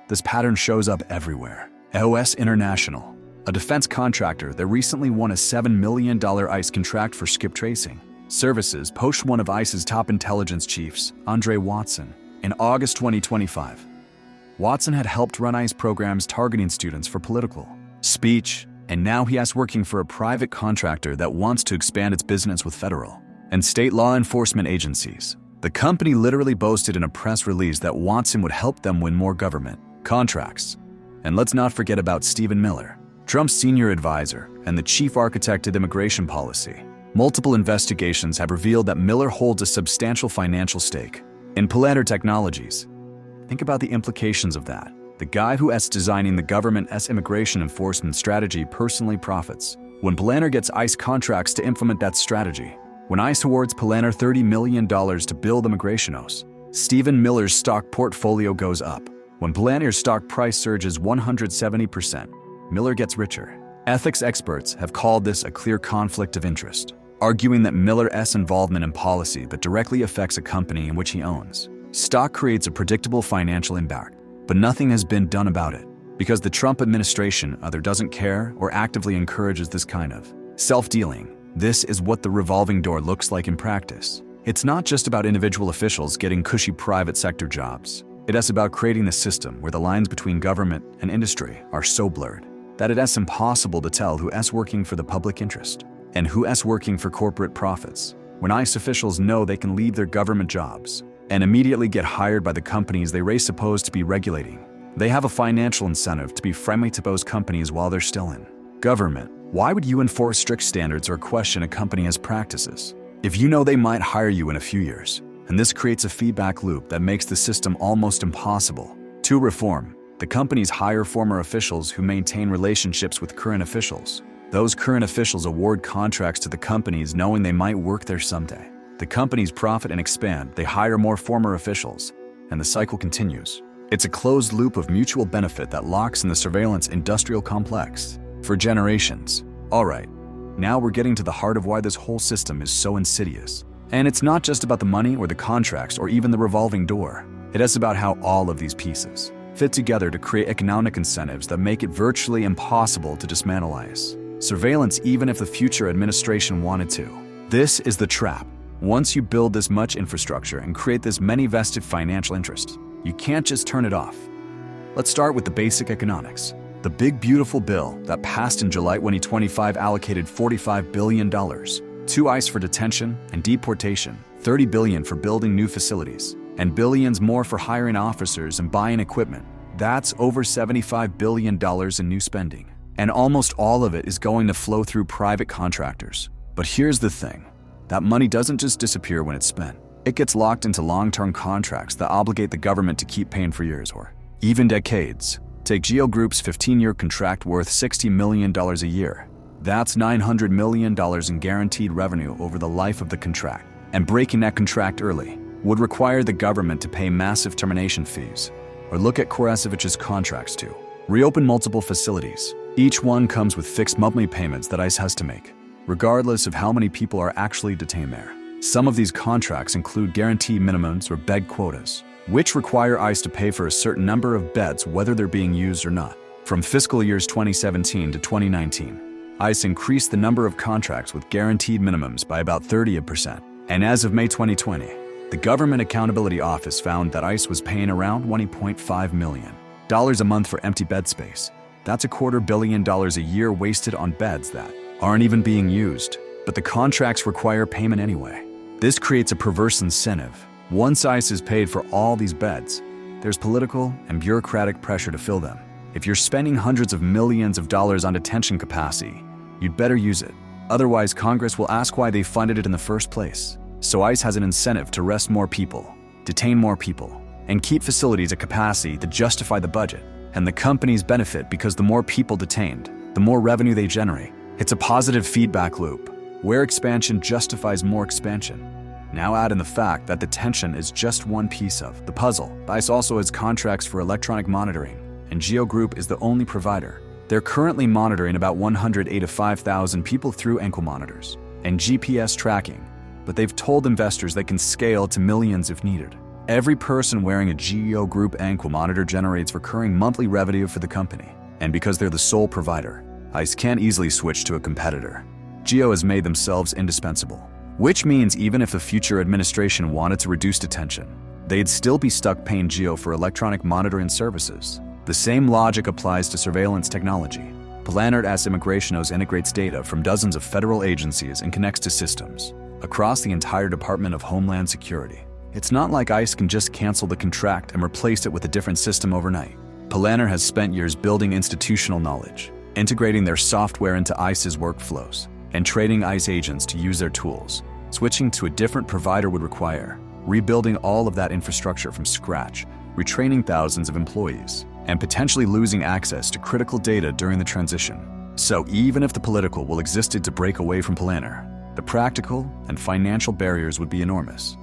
This pattern shows up everywhere. EOS International, a defense contractor that recently won a $7 million ICE contract for skip tracing services, poached one of ICE's top intelligence chiefs, Andre Watson, in August 2025. Watson had helped run ICE programs targeting students for political speech, and now he is working for a private contractor that wants to expand its business with federal and state law enforcement agencies. The company literally boasted in a press release that Watson would help them win more government contracts. And let's not forget about Stephen Miller, Trump's senior advisor and the chief architect of immigration policy. Multiple investigations have revealed that Miller holds a substantial financial stake in Palantir Technologies. Think about the implications of that. The guy who is designing the government's immigration enforcement strategy personally profits when Palantir gets ICE contracts to implement that strategy. When ICE awards Palantir $30 million to build immigrationos, Stephen Miller's stock portfolio goes up. When Palantir's stock price surges 170%, Miller gets richer. Ethics experts have called this a clear conflict of interest, arguing that Miller's involvement in policy but directly affects a company in which he owns stock creates a predictable financial impact, but nothing has been done about it because the Trump administration either doesn't care or actively encourages this kind of self-dealing. This is what the revolving door looks like in practice. It's not just about individual officials getting cushy private sector jobs. It is about creating a system where the lines between government and industry are so blurred that it is impossible to tell who is working for the public interest and who is working for corporate profits. When ICE officials know they can leave their government jobs and immediately get hired by the companies they are supposed to be regulating, they have a financial incentive to be friendly to those companies while they're still in government. Why would you enforce strict standards or question a company's practices if you know they might hire you in a few years? And this creates a feedback loop that makes the system almost impossible to reform. The companies hire former officials who maintain relationships with current officials. Those current officials award contracts to the companies knowing they might work there someday. The companies profit and expand, they hire more former officials, and the cycle continues. It's a closed loop of mutual benefit that locks in the surveillance industrial complex for generations. All right, now we're getting to the heart of why this whole system is so insidious. And it's not just about the money or the contracts or even the revolving door. It is about how all of these pieces fit together to create economic incentives that make it virtually impossible to dismantle ICE surveillance even if the future administration wanted to. This is the trap. Once you build this much infrastructure and create this many vested financial interests, you can't just turn it off. Let's start with the basic economics. The big beautiful bill that passed in July 2025 allocated $45 billion to ICE for detention and deportation, $30 billion for building new facilities, and billions more for hiring officers and buying equipment. That's over $75 billion in new spending. And almost all of it is going to flow through private contractors. But here's the thing. That money doesn't just disappear when it's spent. It gets locked into long-term contracts that obligate the government to keep paying for years or even decades. Take GEO Group's 15-year contract worth $60 million a year. That's $900 million in guaranteed revenue over the life of the contract. And breaking that contract early would require the government to pay massive termination fees. Or look at CoreCivic's contracts to reopen multiple facilities. Each one comes with fixed monthly payments that ICE has to make, regardless of how many people are actually detained there. Some of these contracts include guaranteed minimums or bed quotas, which require ICE to pay for a certain number of beds whether they're being used or not. From fiscal years 2017 to 2019, ICE increased the number of contracts with guaranteed minimums by about 30%. And as of May 2020, the Government Accountability Office found that ICE was paying around $20.5 million a month for empty bed space. That's $250 million a year wasted on beds that aren't even being used, but the contracts require payment anyway. This creates a perverse incentive. Once ICE is paid for all these beds, there's political and bureaucratic pressure to fill them. If you're spending hundreds of millions of dollars on detention capacity, you'd better use it. Otherwise, Congress will ask why they funded it in the first place. So ICE has an incentive to arrest more people, detain more people, and keep facilities at capacity to justify the budget. And the companies benefit because the more people detained, the more revenue they generate. It's a positive feedback loop, where expansion justifies more expansion. Now add in the fact that detention is just one piece of the puzzle. ICE also has contracts for electronic monitoring, and GEO Group is the only provider. They're currently monitoring about 185,000 people through ankle monitors and GPS tracking, but they've told investors they can scale to millions if needed. Every person wearing a GEO Group ankle monitor generates recurring monthly revenue for the company, and because they're the sole provider, ICE can't easily switch to a competitor. GEO has made themselves indispensable, which means even if a future administration wanted to reduce detention, they'd still be stuck paying GEO for electronic monitoring services. The same logic applies to surveillance technology. Palantir as Immigrationos integrates data from dozens of federal agencies and connects to systems across the entire Department of Homeland Security. It's not like ICE can just cancel the contract and replace it with a different system overnight. Palantir has spent years building institutional knowledge, integrating their software into ICE's workflows, and training ICE agents to use their tools. Switching to a different provider would require rebuilding all of that infrastructure from scratch, retraining thousands of employees, and potentially losing access to critical data during the transition. So even if the political will existed to break away from Palantir, the practical and financial barriers would be enormous.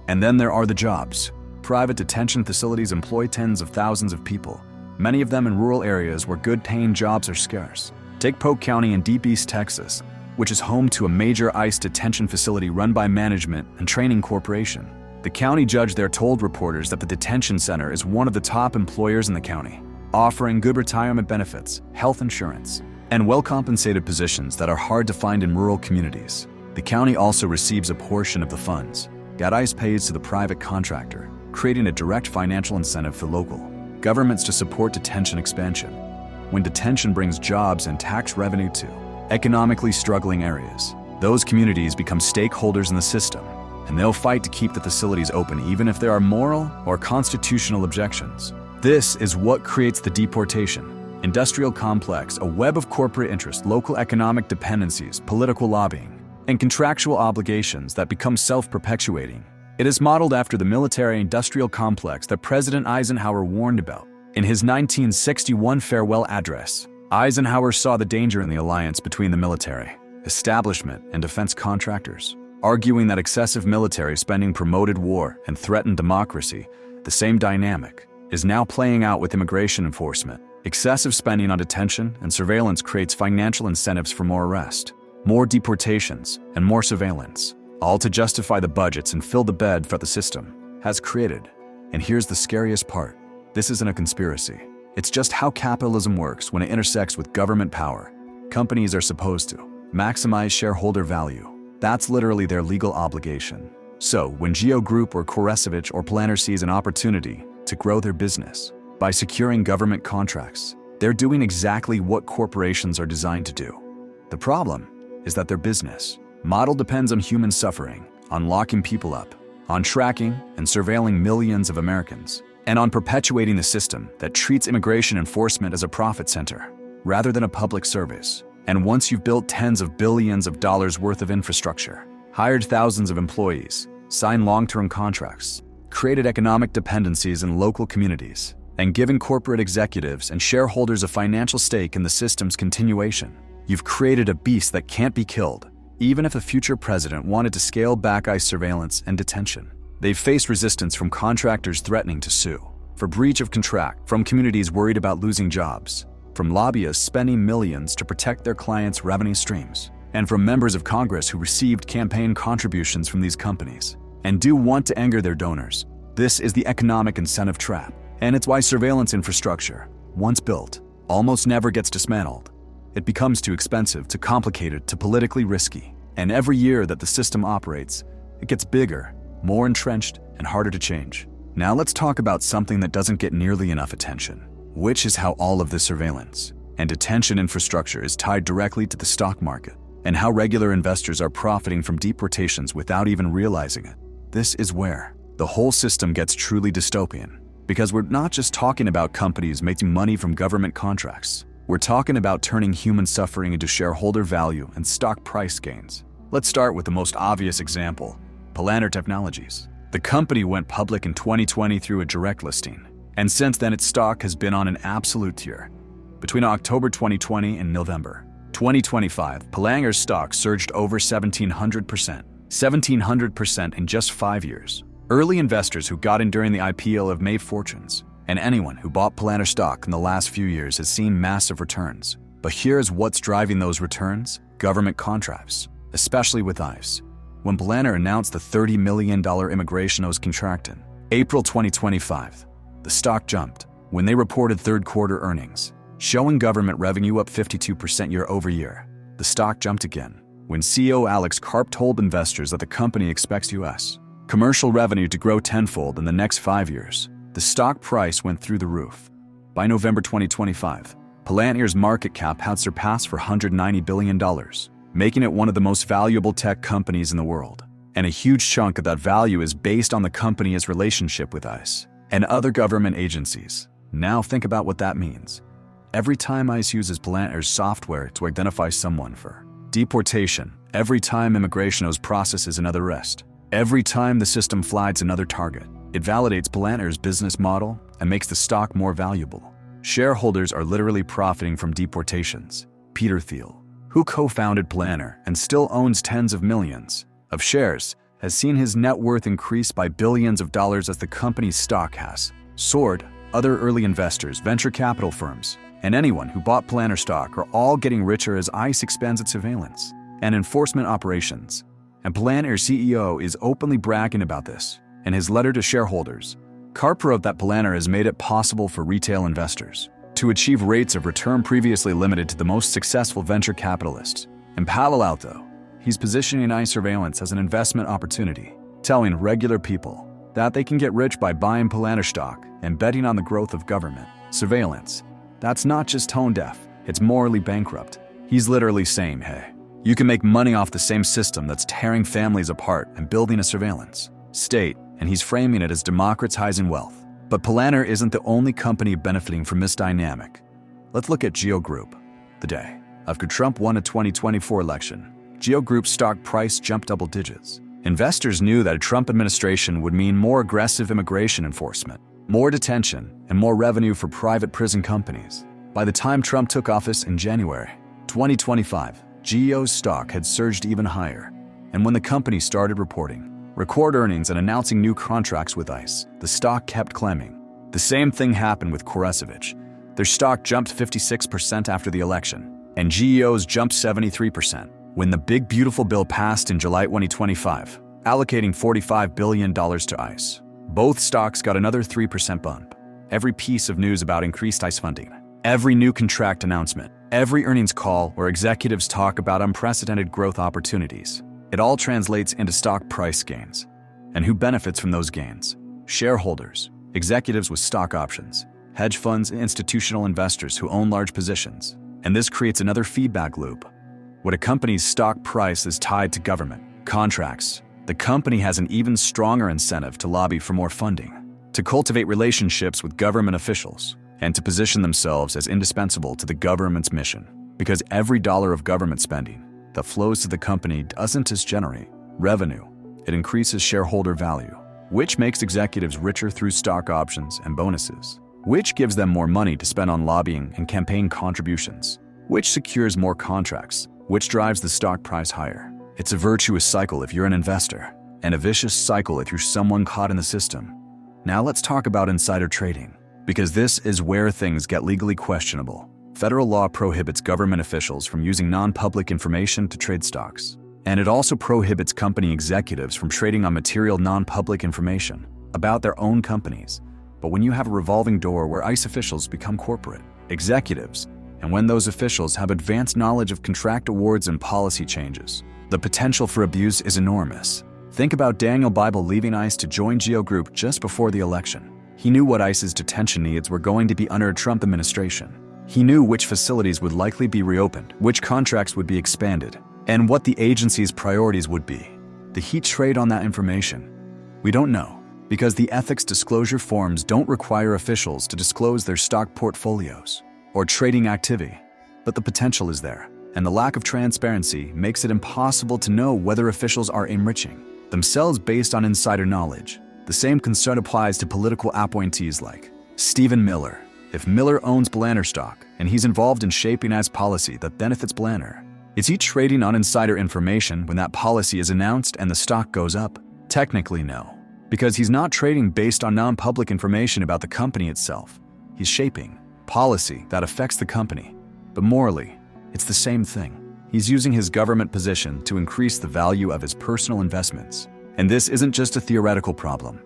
And then there are the jobs. Private detention facilities employ tens of thousands of people, many of them in rural areas where good-paying jobs are scarce. Take Polk County in Deep East Texas, which is home to a major ICE detention facility run by Management and Training Corporation. The county judge there told reporters that the detention center is one of the top employers in the county, offering good retirement benefits, health insurance, and well-compensated positions that are hard to find in rural communities. The county also receives a portion of the funds that ICE pays to the private contractor, creating a direct financial incentive for local governments to support detention expansion. When detention brings jobs and tax revenue to economically struggling areas, those communities become stakeholders in the system, and they'll fight to keep the facilities open even if there are moral or constitutional objections. This is what creates the deportation industrial complex, a web of corporate interest, local economic dependencies, political lobbying, and contractual obligations that become self-perpetuating. It is modeled after the military-industrial complex that President Eisenhower warned about. In his 1961 farewell address, Eisenhower saw the danger in the alliance between the military establishment and defense contractors, arguing that excessive military spending promoted war and threatened democracy. The same dynamic is now playing out with immigration enforcement. Excessive spending on detention and surveillance creates financial incentives for more arrest, more deportations, and more surveillance, all to justify the budgets and fill the bed for the system has created. And here's the scariest part. This isn't a conspiracy. It's just how capitalism works when it intersects with government power. Companies are supposed to maximize shareholder value. That's literally their legal obligation. So when GEO Group or CoreCivic or Palantir sees an opportunity to grow their business by securing government contracts, they're doing exactly what corporations are designed to do. The problem is that their business model depends on human suffering, on locking people up, on tracking and surveilling millions of Americans, and on perpetuating the system that treats immigration enforcement as a profit center rather than a public service. And once you've built tens of billions of dollars worth of infrastructure, hired thousands of employees, signed long-term contracts, created economic dependencies in local communities, and given corporate executives and shareholders a financial stake in the system's continuation, you've created a beast that can't be killed. Even if a future president wanted to scale back ICE surveillance and detention, they've faced resistance from contractors threatening to sue for breach of contract, from communities worried about losing jobs, from lobbyists spending millions to protect their clients' revenue streams, and from members of Congress who received campaign contributions from these companies and do want to anger their donors. This is the economic incentive trap, and it's why surveillance infrastructure, once built, almost never gets dismantled. It becomes too expensive, too complicated, too politically risky. And every year that the system operates, it gets bigger, more entrenched, and harder to change. Now let's talk about something that doesn't get nearly enough attention, which is how all of this surveillance and detention infrastructure is tied directly to the stock market, and how regular investors are profiting from deportations without even realizing it. This is where the whole system gets truly dystopian, because we're not just talking about companies making money from government contracts. We're talking about turning human suffering into shareholder value and stock price gains. Let's start with the most obvious example, Palantir Technologies. The company went public in 2020 through a direct listing, and since then its stock has been on an absolute tear. Between October 2020 and November 2025, Palantir's stock surged over 1,700% in just 5 years. Early investors who got in during the IPO have made fortunes, and anyone who bought Palantir stock in the last few years has seen massive returns. But here's what's driving those returns: government contracts, especially with ICE. When Palantir announced the $30 million immigration contract in April 2025, the stock jumped. When they reported third-quarter earnings, showing government revenue up 52% year-over-year, the stock jumped again. When CEO Alex Karp told investors that the company expects U.S. commercial revenue to grow tenfold in the next 5 years, the stock price went through the roof. By November 2025, Palantir's market cap had surpassed $190 billion, making it one of the most valuable tech companies in the world. And a huge chunk of that value is based on the company's relationship with ICE and other government agencies. Now think about what that means. Every time ICE uses Palantir's software to identify someone for deportation, every time immigration processes another arrest, every time the system flags another target, it validates Palantir's business model and makes the stock more valuable. Shareholders are literally profiting from deportations. Peter Thiel, who co-founded Palantir and still owns tens of millions of shares, has seen his net worth increase by billions of dollars as the company's stock has soared. Other early investors, venture capital firms, and anyone who bought Palantir stock are all getting richer as ICE expands its surveillance and enforcement operations. And Palantir's CEO is openly bragging about this. In his letter to shareholders, Karp wrote that Palantir has made it possible for retail investors to achieve rates of return previously limited to the most successful venture capitalists. In Palo Alto, he's positioning ICE surveillance as an investment opportunity, telling regular people that they can get rich by buying Palantir stock and betting on the growth of government surveillance. That's not just tone deaf, it's morally bankrupt. He's literally saying, hey, you can make money off the same system that's tearing families apart and building a surveillance state, and he's framing it as democratizing wealth. But Palantir isn't the only company benefiting from this dynamic. Let's look at GEO Group. The day after Trump won a 2024 election, GEO Group's stock price jumped double digits. Investors knew that a Trump administration would mean more aggressive immigration enforcement, more detention, and more revenue for private prison companies. By the time Trump took office in January 2025, GEO's stock had surged even higher. And when the company started reporting record earnings and announcing new contracts with ICE, the stock kept climbing. The same thing happened with CoreCivic. Their stock jumped 56% after the election, and GEO's jumped 73% when the Big Beautiful Bill passed in July 2025, allocating $45 billion to ICE. Both stocks got another 3% bump. Every piece of news about increased ICE funding, every new contract announcement, every earnings call where executives talk about unprecedented growth opportunities, it all translates into stock price gains. And who benefits from those gains? Shareholders, executives with stock options, hedge funds, and institutional investors who own large positions. And this creates another feedback loop. When a company's stock price is tied to government contracts, the company has an even stronger incentive to lobby for more funding, to cultivate relationships with government officials, and to position themselves as indispensable to the government's mission. Because every dollar of government spending that flows to the company doesn't just generate revenue, it increases shareholder value, which makes executives richer through stock options and bonuses, which gives them more money to spend on lobbying and campaign contributions, which secures more contracts, which drives the stock price higher. It's a virtuous cycle if you're an investor, and a vicious cycle if you're someone caught in the system. Now let's talk about insider trading, because this is where things get legally questionable. Federal law prohibits government officials from using non-public information to trade stocks. And it also prohibits company executives from trading on material non-public information about their own companies. But when you have a revolving door where ICE officials become corporate executives, and when those officials have advanced knowledge of contract awards and policy changes, the potential for abuse is enormous. Think about Daniel Bible leaving ICE to join GEO Group just before the election. He knew what ICE's detention needs were going to be under a Trump administration. He knew which facilities would likely be reopened, which contracts would be expanded, and what the agency's priorities would be. Did he trade on that information? We don't know, because the ethics disclosure forms don't require officials to disclose their stock portfolios or trading activity. But the potential is there, and the lack of transparency makes it impossible to know whether officials are enriching themselves based on insider knowledge. The same concern applies to political appointees like Stephen Miller. If Miller owns Palantir stock and he's involved in shaping ICE policy that benefits Palantir, is he trading on insider information when that policy is announced and the stock goes up? Technically, no, because he's not trading based on non-public information about the company itself. He's shaping policy that affects the company. But morally, it's the same thing. He's using his government position to increase the value of his personal investments. And this isn't just a theoretical problem.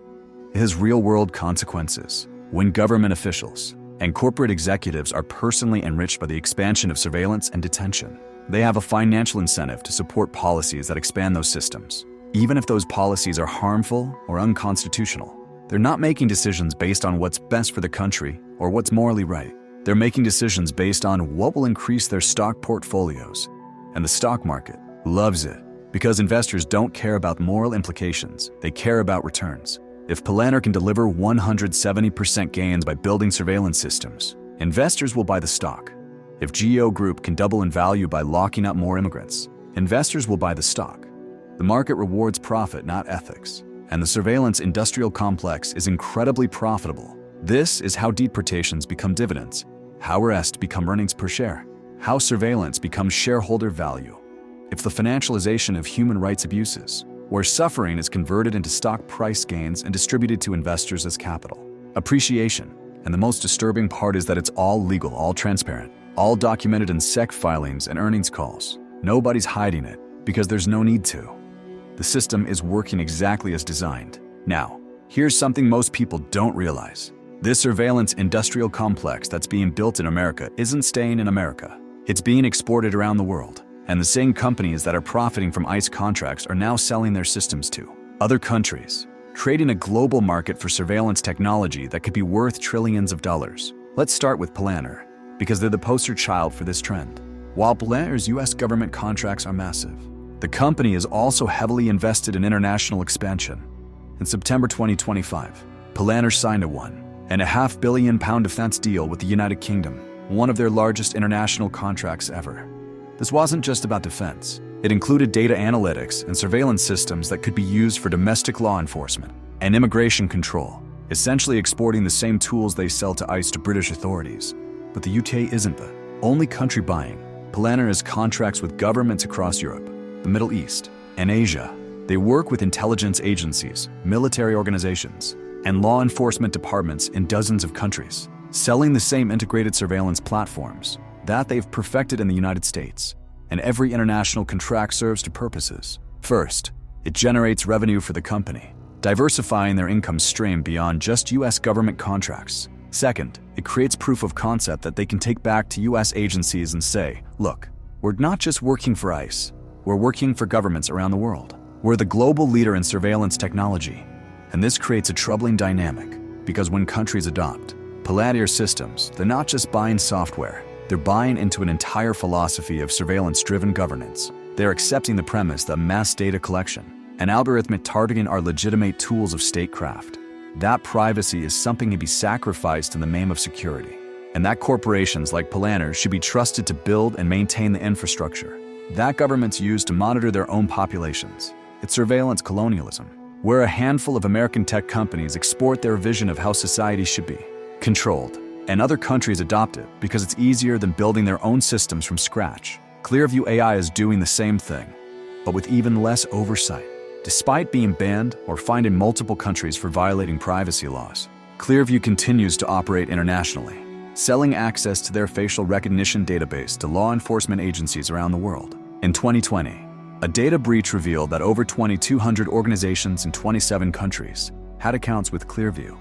It has real-world consequences. When government officials and corporate executives are personally enriched by the expansion of surveillance and detention, they have a financial incentive to support policies that expand those systems. Even if those policies are harmful or unconstitutional, they're not making decisions based on what's best for the country or what's morally right. They're making decisions based on what will increase their stock portfolios. And the stock market loves it, because investors don't care about moral implications, they care about returns. If Palantir can deliver 170% gains by building surveillance systems, investors will buy the stock. If GEO Group can double in value by locking up more immigrants, investors will buy the stock. The market rewards profit, not ethics. And the surveillance industrial complex is incredibly profitable. This is how deportations become dividends, how arrests become earnings per share, how surveillance becomes shareholder value. If the financialization of human rights abuses, where suffering is converted into stock price gains and distributed to investors as capital appreciation. And the most disturbing part is that it's all legal, all transparent, all documented in SEC filings and earnings calls. Nobody's hiding it, because there's no need to. The system is working exactly as designed. Now, here's something most people don't realize. This surveillance industrial complex that's being built in America isn't staying in America. It's being exported around the world. And the same companies that are profiting from ICE contracts are now selling their systems to other countries, creating a global market for surveillance technology that could be worth trillions of dollars. Let's start with Palantir, because they're the poster child for this trend. While Palantir's US government contracts are massive, the company is also heavily invested in international expansion. In September 2025, Palantir signed a £1.5 billion defense deal with the United Kingdom, one of their largest international contracts ever. This wasn't just about defense. It included data analytics and surveillance systems that could be used for domestic law enforcement and immigration control, essentially exporting the same tools they sell to ICE to British authorities. But the UK isn't the only country buying. Palantir has contracts with governments across Europe, the Middle East, and Asia. They work with intelligence agencies, military organizations, and law enforcement departments in dozens of countries, selling the same integrated surveillance platforms that they've perfected in the United States. And every international contract serves two purposes. First, it generates revenue for the company, diversifying their income stream beyond just US government contracts. Second, it creates proof of concept that they can take back to US agencies and say, look, we're not just working for ICE, we're working for governments around the world. We're the global leader in surveillance technology. And this creates a troubling dynamic, because when countries adopt Palantir systems, they're not just buying software, they're buying into an entire philosophy of surveillance-driven governance. They're accepting the premise that mass data collection and algorithmic targeting are legitimate tools of statecraft. That privacy is something to be sacrificed in the name of security, and that corporations like Palantir should be trusted to build and maintain the infrastructure that governments use to monitor their own populations. It's surveillance colonialism, where a handful of American tech companies export their vision of how society should be controlled, and other countries adopt it because it's easier than building their own systems from scratch. Clearview AI is doing the same thing, but with even less oversight. Despite being banned or fined in multiple countries for violating privacy laws, Clearview continues to operate internationally, selling access to their facial recognition database to law enforcement agencies around the world. In 2020, a data breach revealed that over 2,200 organizations in 27 countries had accounts with Clearview.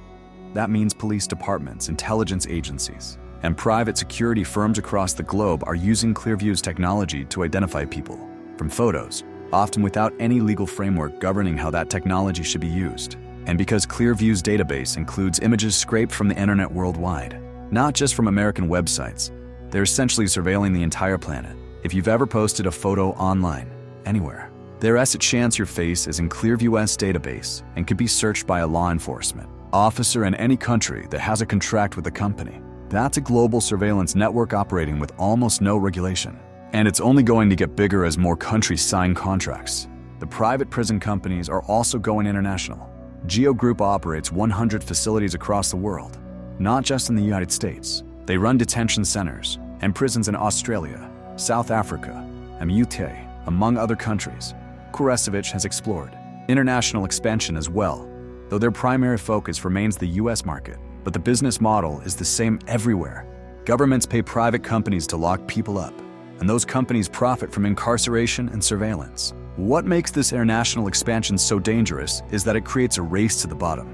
That means police departments, intelligence agencies, and private security firms across the globe are using Clearview's technology to identify people from photos, often without any legal framework governing how that technology should be used. And because Clearview's database includes images scraped from the internet worldwide, not just from American websites, they're essentially surveilling the entire planet. If you've ever posted a photo online, anywhere, there's a chance your face is in Clearview's database and could be searched by a law enforcement officer in any country that has a contract with the company. That's a global surveillance network operating with almost no regulation. And it's only going to get bigger as more countries sign contracts. The private prison companies are also going international. GEO Group operates 100 facilities across the world, not just in the United States. They run detention centers and prisons in Australia, South Africa, and UK, among other countries. CoreCivic has explored international expansion as well, though their primary focus remains the US market. But the business model is the same everywhere. Governments pay private companies to lock people up, and those companies profit from incarceration and surveillance. What makes this international expansion so dangerous is that it creates a race to the bottom.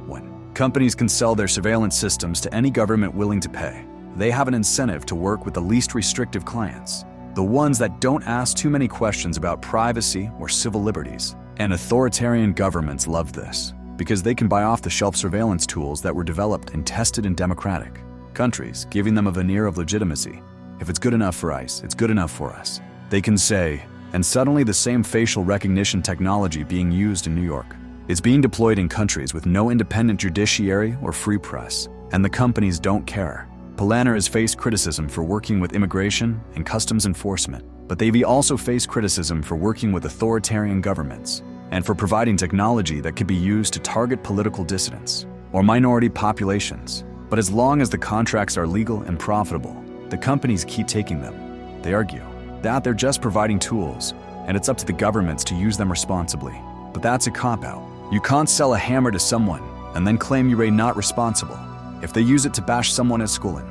When companies can sell their surveillance systems to any government willing to pay, they have an incentive to work with the least restrictive clients, the ones that don't ask too many questions about privacy or civil liberties. And authoritarian governments love this, because they can buy off-the-shelf surveillance tools that were developed and tested in democratic countries, giving them a veneer of legitimacy. If it's good enough for ICE, it's good enough for us, they can say, and suddenly the same facial recognition technology being used in New York is being deployed in countries with no independent judiciary or free press, and the companies don't care. Palantir has faced criticism for working with immigration and customs enforcement, but they've also faced criticism for working with authoritarian governments and for providing technology that could be used to target political dissidents or minority populations. But as long as the contracts are legal and profitable, the companies keep taking them. They argue that they're just providing tools, and it's up to the governments to use them responsibly. But that's a cop-out. You can't sell a hammer to someone and then claim you're not responsible if they use it to bash someone at schooling.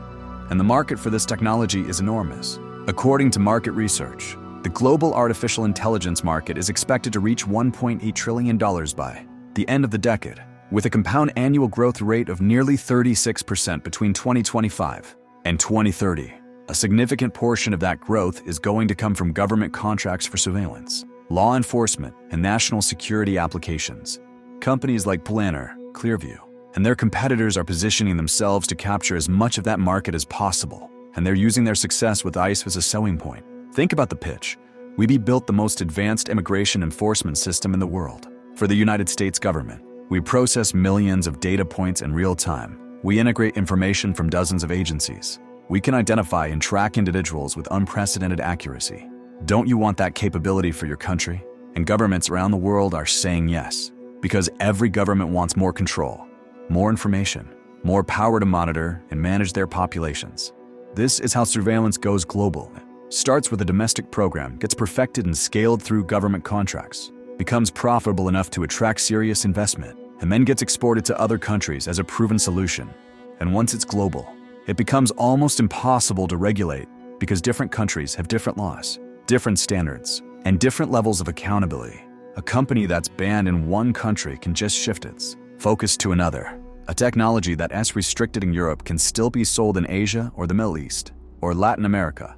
And the market for this technology is enormous. According to market research, the global artificial intelligence market is expected to reach $1.8 trillion by the end of the decade. with a compound annual growth rate of nearly 36% between 2025 and 2030. A significant portion of that growth is going to come from government contracts for surveillance, law enforcement, and national security applications. Companies like Palantir, Clearview, and their competitors are positioning themselves to capture as much of that market as possible, and they're using their success with ICE as a selling point. Think about the pitch. We built the most advanced immigration enforcement system in the world. For the United States government, we process millions of data points in real time. We integrate information from dozens of agencies. We can identify and track individuals with unprecedented accuracy. Don't you want that capability for your country? And governments around the world are saying yes, because every government wants more control, more information, more power to monitor and manage their populations. This is how surveillance goes global. Starts with a domestic program, gets perfected and scaled through government contracts, becomes profitable enough to attract serious investment, and then gets exported to other countries as a proven solution. And once it's global, it becomes almost impossible to regulate because different countries have different laws, different standards, and different levels of accountability. A company that's banned in one country can just shift its focus to another. A technology that is restricted in Europe can still be sold in Asia or the Middle East or Latin America.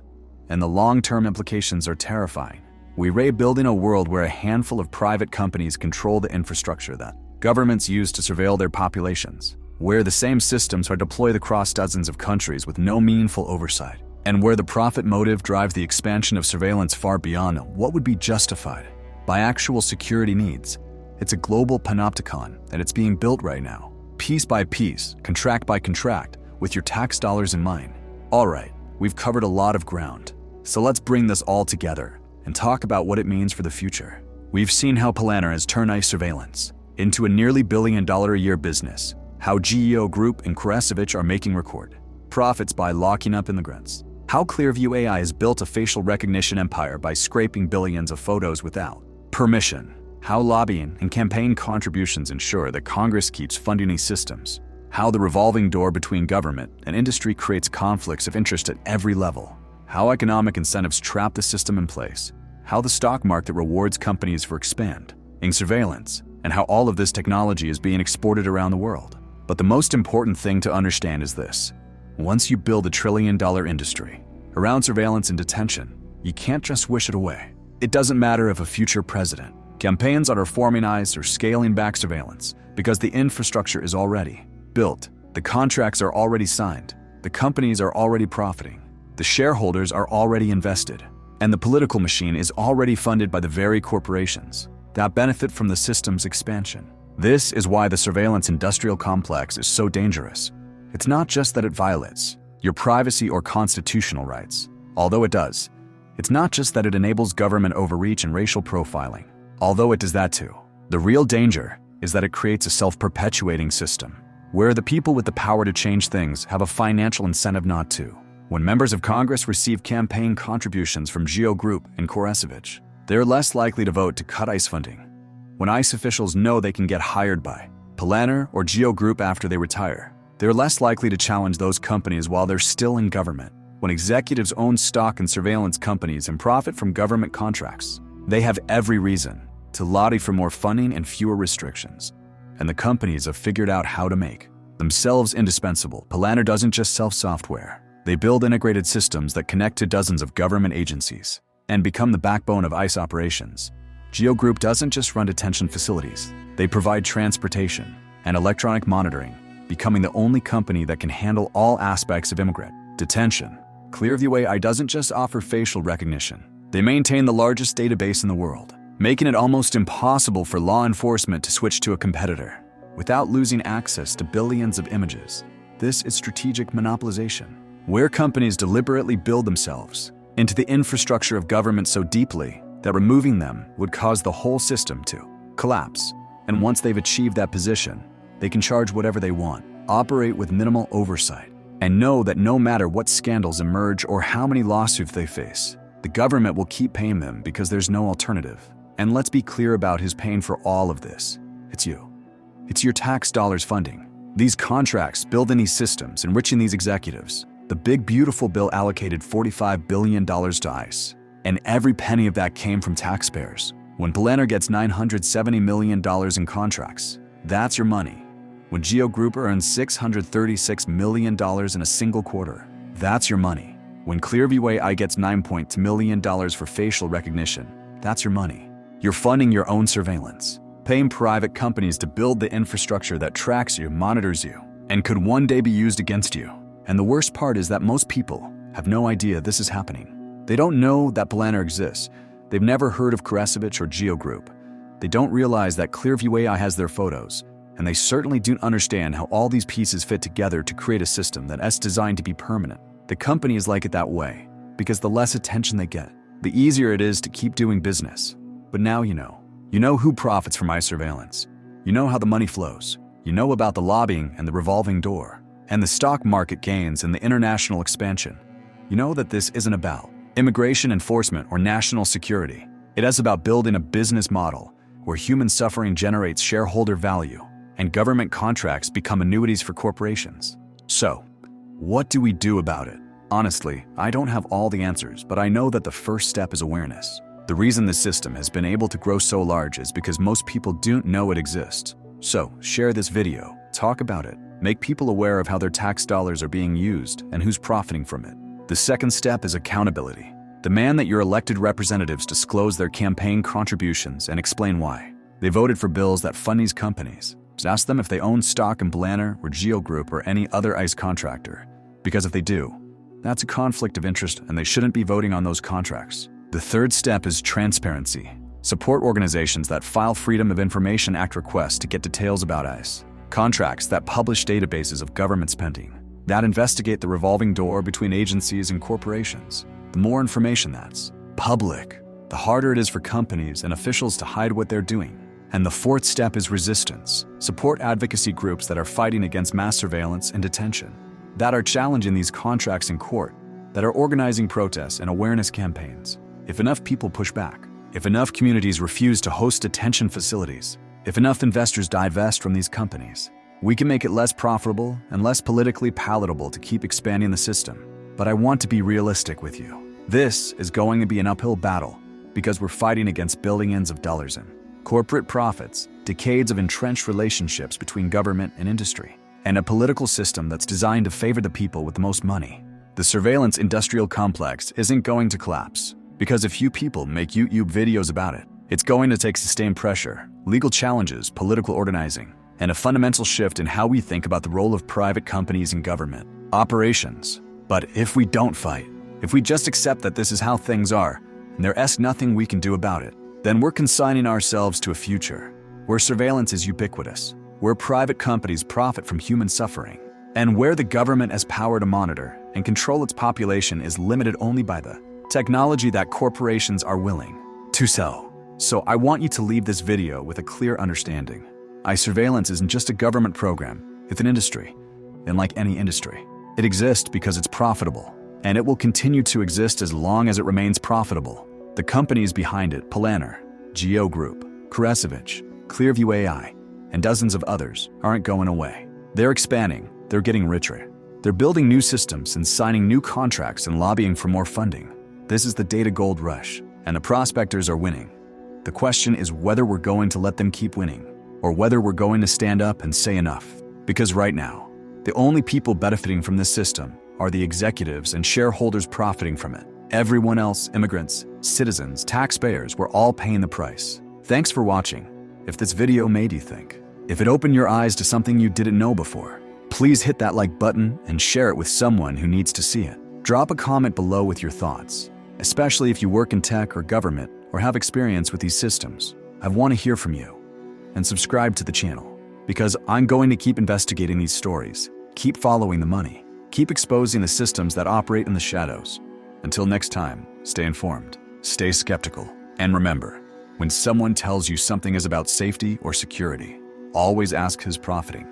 And the long-term implications are terrifying. We're building a world where a handful of private companies control the infrastructure that governments use to surveil their populations, where the same systems are deployed across dozens of countries with no meaningful oversight, and where the profit motive drives the expansion of surveillance far beyond what would be justified by actual security needs. It's a global panopticon, and it's being built right now, piece by piece, contract by contract, with your tax dollars in mind. All right, we've covered a lot of ground, so let's bring this all together and talk about what it means for the future. We've seen how Palantir has turned ICE surveillance into a nearly $1 billion a year business, how GEO Group and CoreCivic are making record profits by locking up immigrants, how Clearview AI has built a facial recognition empire by scraping billions of photos without permission, how lobbying and campaign contributions ensure that Congress keeps funding these systems, how the revolving door between government and industry creates conflicts of interest at every level, how economic incentives trap the system in place, how the stock market rewards companies for expanding surveillance, and how all of this technology is being exported around the world. But the most important thing to understand is this. Once you build a $1 trillion industry around surveillance and detention, you can't just wish it away. It doesn't matter if a future president campaigns on reforming ICE or scaling back surveillance, because the infrastructure is already built, the contracts are already signed, the companies are already profiting, the shareholders are already invested, and the political machine is already funded by the very corporations that benefit from the system's expansion. This is why the surveillance industrial complex is so dangerous. It's not just that it violates your privacy or constitutional rights, although it does. It's not just that it enables government overreach and racial profiling, although it does that too. The real danger is that it creates a self-perpetuating system, where the people with the power to change things have a financial incentive not to. When members of Congress receive campaign contributions from GEO Group and CoreCivic, they're less likely to vote to cut ICE funding. When ICE officials know they can get hired by Palantir or GEO Group after they retire, they're less likely to challenge those companies while they're still in government. When executives own stock in surveillance companies and profit from government contracts, they have every reason to lobby for more funding and fewer restrictions. And the companies have figured out how to make themselves indispensable. Palantir doesn't just sell software. They build integrated systems that connect to dozens of government agencies and become the backbone of ICE operations. GEO Group doesn't just run detention facilities. They provide transportation and electronic monitoring, becoming the only company that can handle all aspects of immigrant detention. Clearview AI doesn't just offer facial recognition. They maintain the largest database in the world, making it almost impossible for law enforcement to switch to a competitor without losing access to billions of images. This is strategic monopolization, where companies deliberately build themselves into the infrastructure of government so deeply that removing them would cause the whole system to collapse. And once they've achieved that position, they can charge whatever they want, operate with minimal oversight, and know that no matter what scandals emerge or how many lawsuits they face, the government will keep paying them because there's no alternative. And let's be clear about who's paying for all of this. It's you. It's your tax dollars funding these contracts, building these systems, enriching these executives. The big beautiful bill allocated $45 billion to ICE, and every penny of that came from taxpayers. When Palantir gets $970 million in contracts, That's your money. When GEO Group earns $636 million in a single quarter, that's your money. When Clearview AI gets $9.2 million for facial recognition, that's your money. You're funding your own surveillance, paying private companies to build the infrastructure that tracks you, monitors you, and could one day be used against you. And the worst part is that most people have no idea this is happening. They don't know that Palantir exists. They've never heard of CoreCivic or GEO Group. They don't realize that Clearview AI has their photos, and they certainly don't understand how all these pieces fit together to create a system that is designed to be permanent. The companies like it that way, because the less attention they get, the easier it is to keep doing business. But now you know. You know who profits from my surveillance. You know how the money flows. You know about the lobbying and the revolving door, and the stock market gains and the international expansion. You know that this isn't about immigration enforcement or national security. It is about building a business model where human suffering generates shareholder value and government contracts become annuities for corporations. So, what do we do about it? Honestly, I don't have all the answers, but I know that the first step is awareness. The reason this system has been able to grow so large is because most people don't know it exists. So, share this video, talk about it, make people aware of how their tax dollars are being used and who's profiting from it. The second step is accountability. Demand that your elected representatives disclose their campaign contributions and explain why. They voted for bills that fund these companies. Just ask them if they own stock in Palantir or GEO Group or any other ICE contractor. Because if they do, that's a conflict of interest and they shouldn't be voting on those contracts. The third step is transparency. Support organizations that file Freedom of Information Act requests to get details about ICE. Contracts that publish databases of government spending. That investigate the revolving door between agencies and corporations. The more information that's public, the harder it is for companies and officials to hide what they're doing. And the fourth step is resistance. Support advocacy groups that are fighting against mass surveillance and detention, that are challenging these contracts in court, that are organizing protests and awareness campaigns. If enough people push back, if enough communities refuse to host detention facilities, if enough investors divest from these companies, we can make it less profitable and less politically palatable to keep expanding the system. But I want to be realistic with you. This is going to be an uphill battle because we're fighting against billions of dollars in corporate profits, decades of entrenched relationships between government and industry, and a political system that's designed to favor the people with the most money. The surveillance industrial complex isn't going to collapse because a few people make YouTube videos about it. It's going to take sustained pressure, legal challenges, political organizing, and a fundamental shift in how we think about the role of private companies in government operations. But if we don't fight, if we just accept that this is how things are, and there's nothing we can do about it, then we're consigning ourselves to a future where surveillance is ubiquitous, where private companies profit from human suffering, and where the government has power to monitor and control its population is limited only by the technology that corporations are willing to sell. So I want you to leave this video with a clear understanding. Surveillance isn't just a government program, it's an industry. And like any industry, it exists because it's profitable, and it will continue to exist as long as it remains profitable. The companies behind it, Palantir, GEO Group, CoreCivic, Clearview AI, and dozens of others, aren't going away. They're expanding, they're getting richer. They're building new systems and signing new contracts and lobbying for more funding. This is the data gold rush, and the prospectors are winning. The question is whether we're going to let them keep winning, or whether we're going to stand up and say enough. Because right now, the only people benefiting from this system are the executives and shareholders profiting from it. Everyone else, immigrants, citizens, taxpayers, we're all paying the price. Thanks for watching. If this video made you think, if it opened your eyes to something you didn't know before, please hit that like button and share it with someone who needs to see it. Drop a comment below with your thoughts, especially if you work in tech or government or have experience with these systems. I want to hear from you. And subscribe to the channel, because I'm going to keep investigating these stories, keep following the money, keep exposing the systems that operate in the shadows. Until next time, stay informed, stay skeptical, and remember, when someone tells you something is about safety or security, always ask who's profiting.